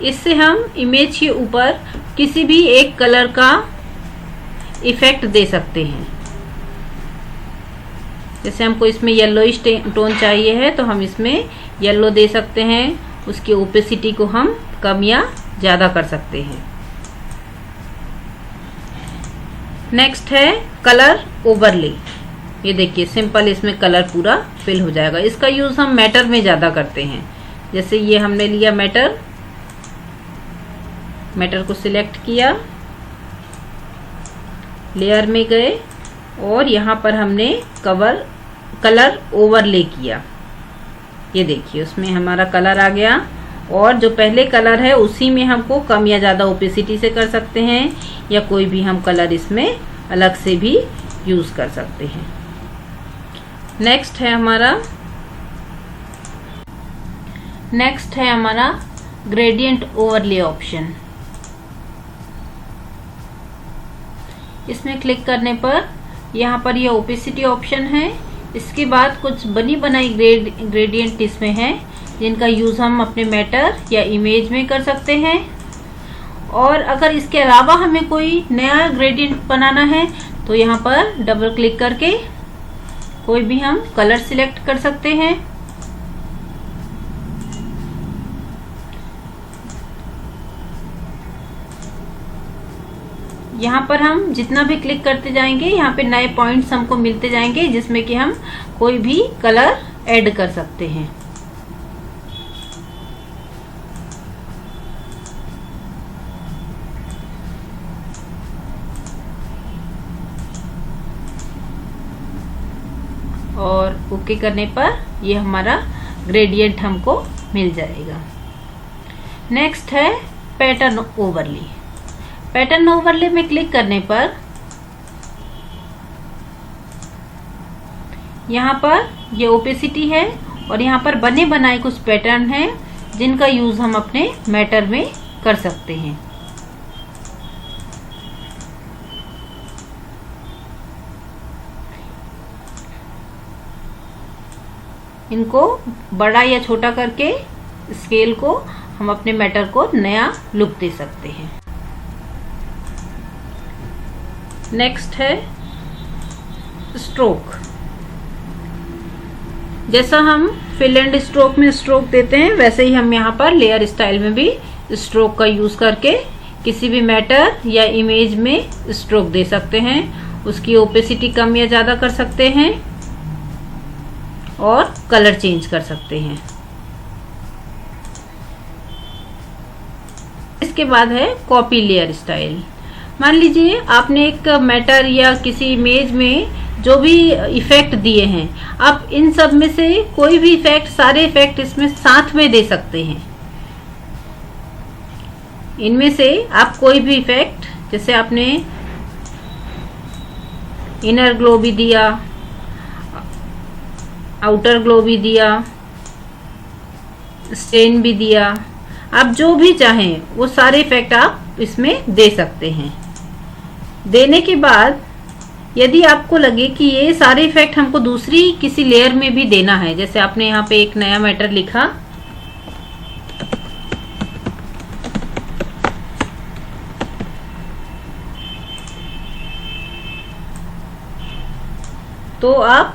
इससे हम इमेज के ऊपर किसी भी एक कलर का इफेक्ट दे सकते हैं। जैसे हमको इसमें येलोइश टोन चाहिए है तो हम इसमें येलो दे सकते हैं, उसकी ओपेसिटी को हम कम या ज़्यादा कर सकते हैं। नेक्स्ट है कलर ओवरले। ये देखिए सिंपल इसमें कलर पूरा फिल हो जाएगा। इसका यूज हम मैटर में ज़्यादा करते हैं। जैसे ये हमने लिया मैटर को सिलेक्ट किया, लेयर में गए और यहाँ पर हमने कलर ओवरले किया। ये देखिए उसमें हमारा कलर आ गया और जो पहले कलर है उसी में हमको कम या ज़्यादा ओपेसिटी से कर सकते हैं या कोई भी हम कलर इसमें अलग से भी यूज कर सकते हैं। नेक्स्ट है हमारा ग्रेडियंट ओवरले ऑप्शन। इसमें क्लिक करने पर यहाँ पर ये ओपेसिटी ऑप्शन है। इसके बाद कुछ बनी बनाई ग्रेडियंट इसमें है जिनका यूज हम अपने मैटर या इमेज में कर सकते हैं। और अगर इसके अलावा हमें कोई नया ग्रेडियंट बनाना है तो यहाँ पर डबल क्लिक करके कोई भी हम कलर सिलेक्ट कर सकते हैं। यहाँ पर हम जितना भी क्लिक करते जाएंगे यहाँ पे नए पॉइंट्स हमको मिलते जाएंगे जिसमें कि हम कोई भी कलर ऐड कर सकते हैं। और ओके करने पर ये हमारा ग्रेडियंट हमको मिल जाएगा। नेक्स्ट है पैटर्न ओवरले। पैटर्न ओवरले में क्लिक करने पर यहाँ पर ये ओपेसिटी है और यहाँ पर बने बनाए कुछ पैटर्न हैं जिनका यूज हम अपने मैटर में कर सकते हैं। इनको बड़ा या छोटा करके स्केल को हम अपने मैटर को नया लुक दे सकते हैं। नेक्स्ट है स्ट्रोक। जैसा हम फिल एंड स्ट्रोक में स्ट्रोक देते हैं वैसे ही हम यहाँ पर लेयर स्टाइल में भी स्ट्रोक का यूज करके किसी भी मैटर या इमेज में स्ट्रोक दे सकते हैं। उसकी ओपेसिटी कम या ज्यादा कर सकते हैं और कलर चेंज कर सकते हैं। इसके बाद है कॉपी लेयर स्टाइल। मान लीजिए आपने एक मैटर या किसी इमेज में जो भी इफेक्ट दिए हैं, आप इन सब में से कोई भी इफेक्ट, सारे इफेक्ट इसमें साथ में दे सकते हैं। इनमें से आप कोई भी इफेक्ट, जैसे आपने इनर ग्लो भी दिया, आउटर ग्लो भी दिया, स्टेन भी दिया, आप जो भी चाहें वो सारे इफेक्ट आप इसमें दे सकते हैं। देने के बाद यदि आपको लगे कि ये सारे इफेक्ट हमको दूसरी किसी लेयर में भी देना है, जैसे आपने यहाँ पे एक नया मैटर लिखा, तो आप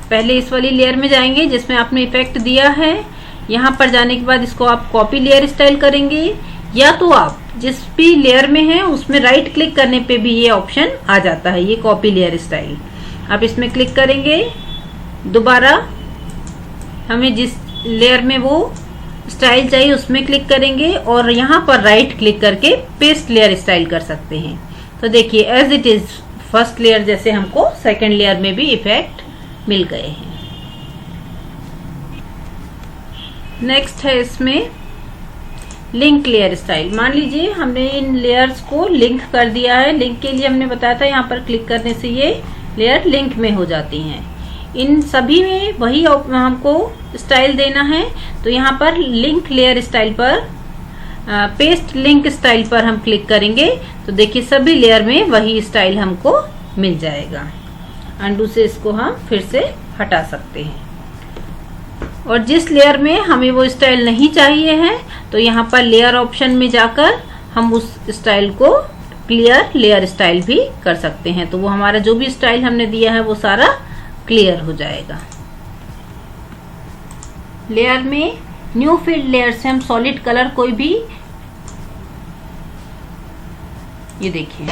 पहले इस वाली लेयर में जाएंगे जिसमें आपने इफेक्ट दिया है। यहाँ पर जाने के बाद इसको आप कॉपी लेयर स्टाइल करेंगे, या तो आप जिस भी लेयर में है उसमें राइट क्लिक करने पे भी ये ऑप्शन आ जाता है, ये कॉपी लेयर स्टाइल। आप इसमें क्लिक करेंगे, दोबारा हमें जिस लेयर में वो स्टाइल चाहिए उसमें क्लिक करेंगे और यहाँ पर राइट क्लिक करके पेस्ट लेयर स्टाइल कर सकते हैं। तो देखिए as it is first layer जैसे हमको सेकेंड लेयर में भी इफेक्ट मिल गए हैं। नेक्स्ट है इसमें लिंक लेयर स्टाइल। मान लीजिए हमने इन लेयर्स को लिंक कर दिया है। लिंक के लिए हमने बताया था यहाँ पर क्लिक करने से ये लेयर लिंक में हो जाती हैं। इन सभी में वही हमको स्टाइल देना है, तो यहाँ पर लिंक लेयर स्टाइल पर पेस्ट लिंक स्टाइल पर हम क्लिक करेंगे तो देखिए सभी लेयर में वही स्टाइल हमको मिल जाएगा। अंडू से इसको हम फिर से हटा सकते हैं। और जिस लेयर में हमें वो स्टाइल नहीं चाहिए है तो यहाँ पर लेयर ऑप्शन में जाकर हम उस स्टाइल को क्लियर लेयर स्टाइल भी कर सकते हैं, तो वो हमारा जो भी स्टाइल हमने दिया है वो सारा क्लियर हो जाएगा। लेयर में न्यू फील्ड लेयर से हम सॉलिड कलर कोई भी, ये देखिए,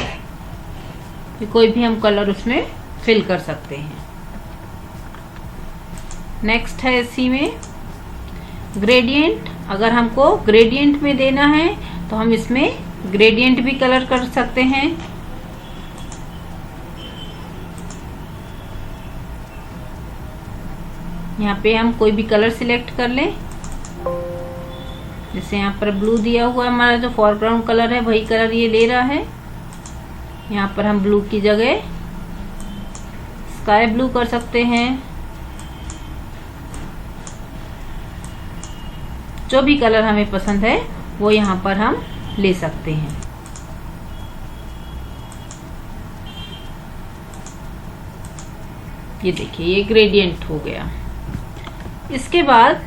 ये कोई भी हम कलर उसमें फिल कर सकते हैं। नेक्स्ट है इसी में ग्रेडियंट। अगर हमको ग्रेडियंट में देना है तो हम इसमें ग्रेडियंट भी कलर कर सकते हैं। यहाँ पे हम कोई भी कलर सिलेक्ट कर लें, जैसे यहाँ पर ब्लू दिया हुआ है, हमारा जो फोरग्राउंड कलर है वही कलर ये ले रहा है। यहाँ पर हम ब्लू की जगह स्काई ब्लू कर सकते हैं। जो भी कलर हमें पसंद है वो यहाँ पर हम ले सकते हैं। ये देखिए ये ग्रेडियंट हो गया। इसके बाद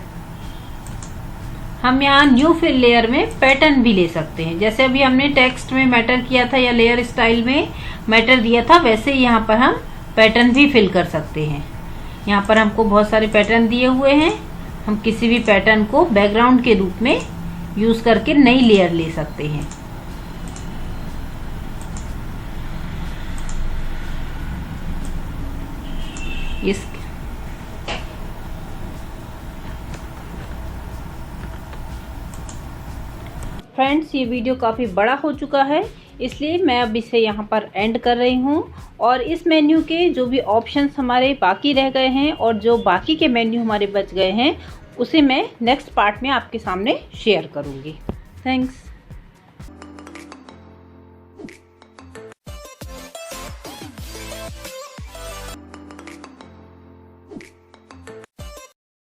हम यहाँ न्यू फिल लेयर में पैटर्न भी ले सकते हैं। जैसे अभी हमने टेक्स्ट में मैटर किया था या लेयर स्टाइल में मैटर दिया था, वैसे ही यहाँ पर हम पैटर्न भी फिल कर सकते हैं। यहाँ पर हमको बहुत सारे पैटर्न दिए हुए हैं, हम किसी भी पैटर्न को बैकग्राउंड के रूप में यूज करके नई लेयर ले सकते हैं। इस फ्रेंड्स, ये वीडियो काफ़ी बड़ा हो चुका है, इसलिए मैं अब इसे यहाँ पर एंड कर रही हूँ। और इस मेन्यू के जो भी ऑप्शंस हमारे बाकी रह गए हैं और जो बाकी के मेन्यू हमारे बच गए हैं उसे मैं नेक्स्ट पार्ट में आपके सामने शेयर करूँगी। थैंक्स।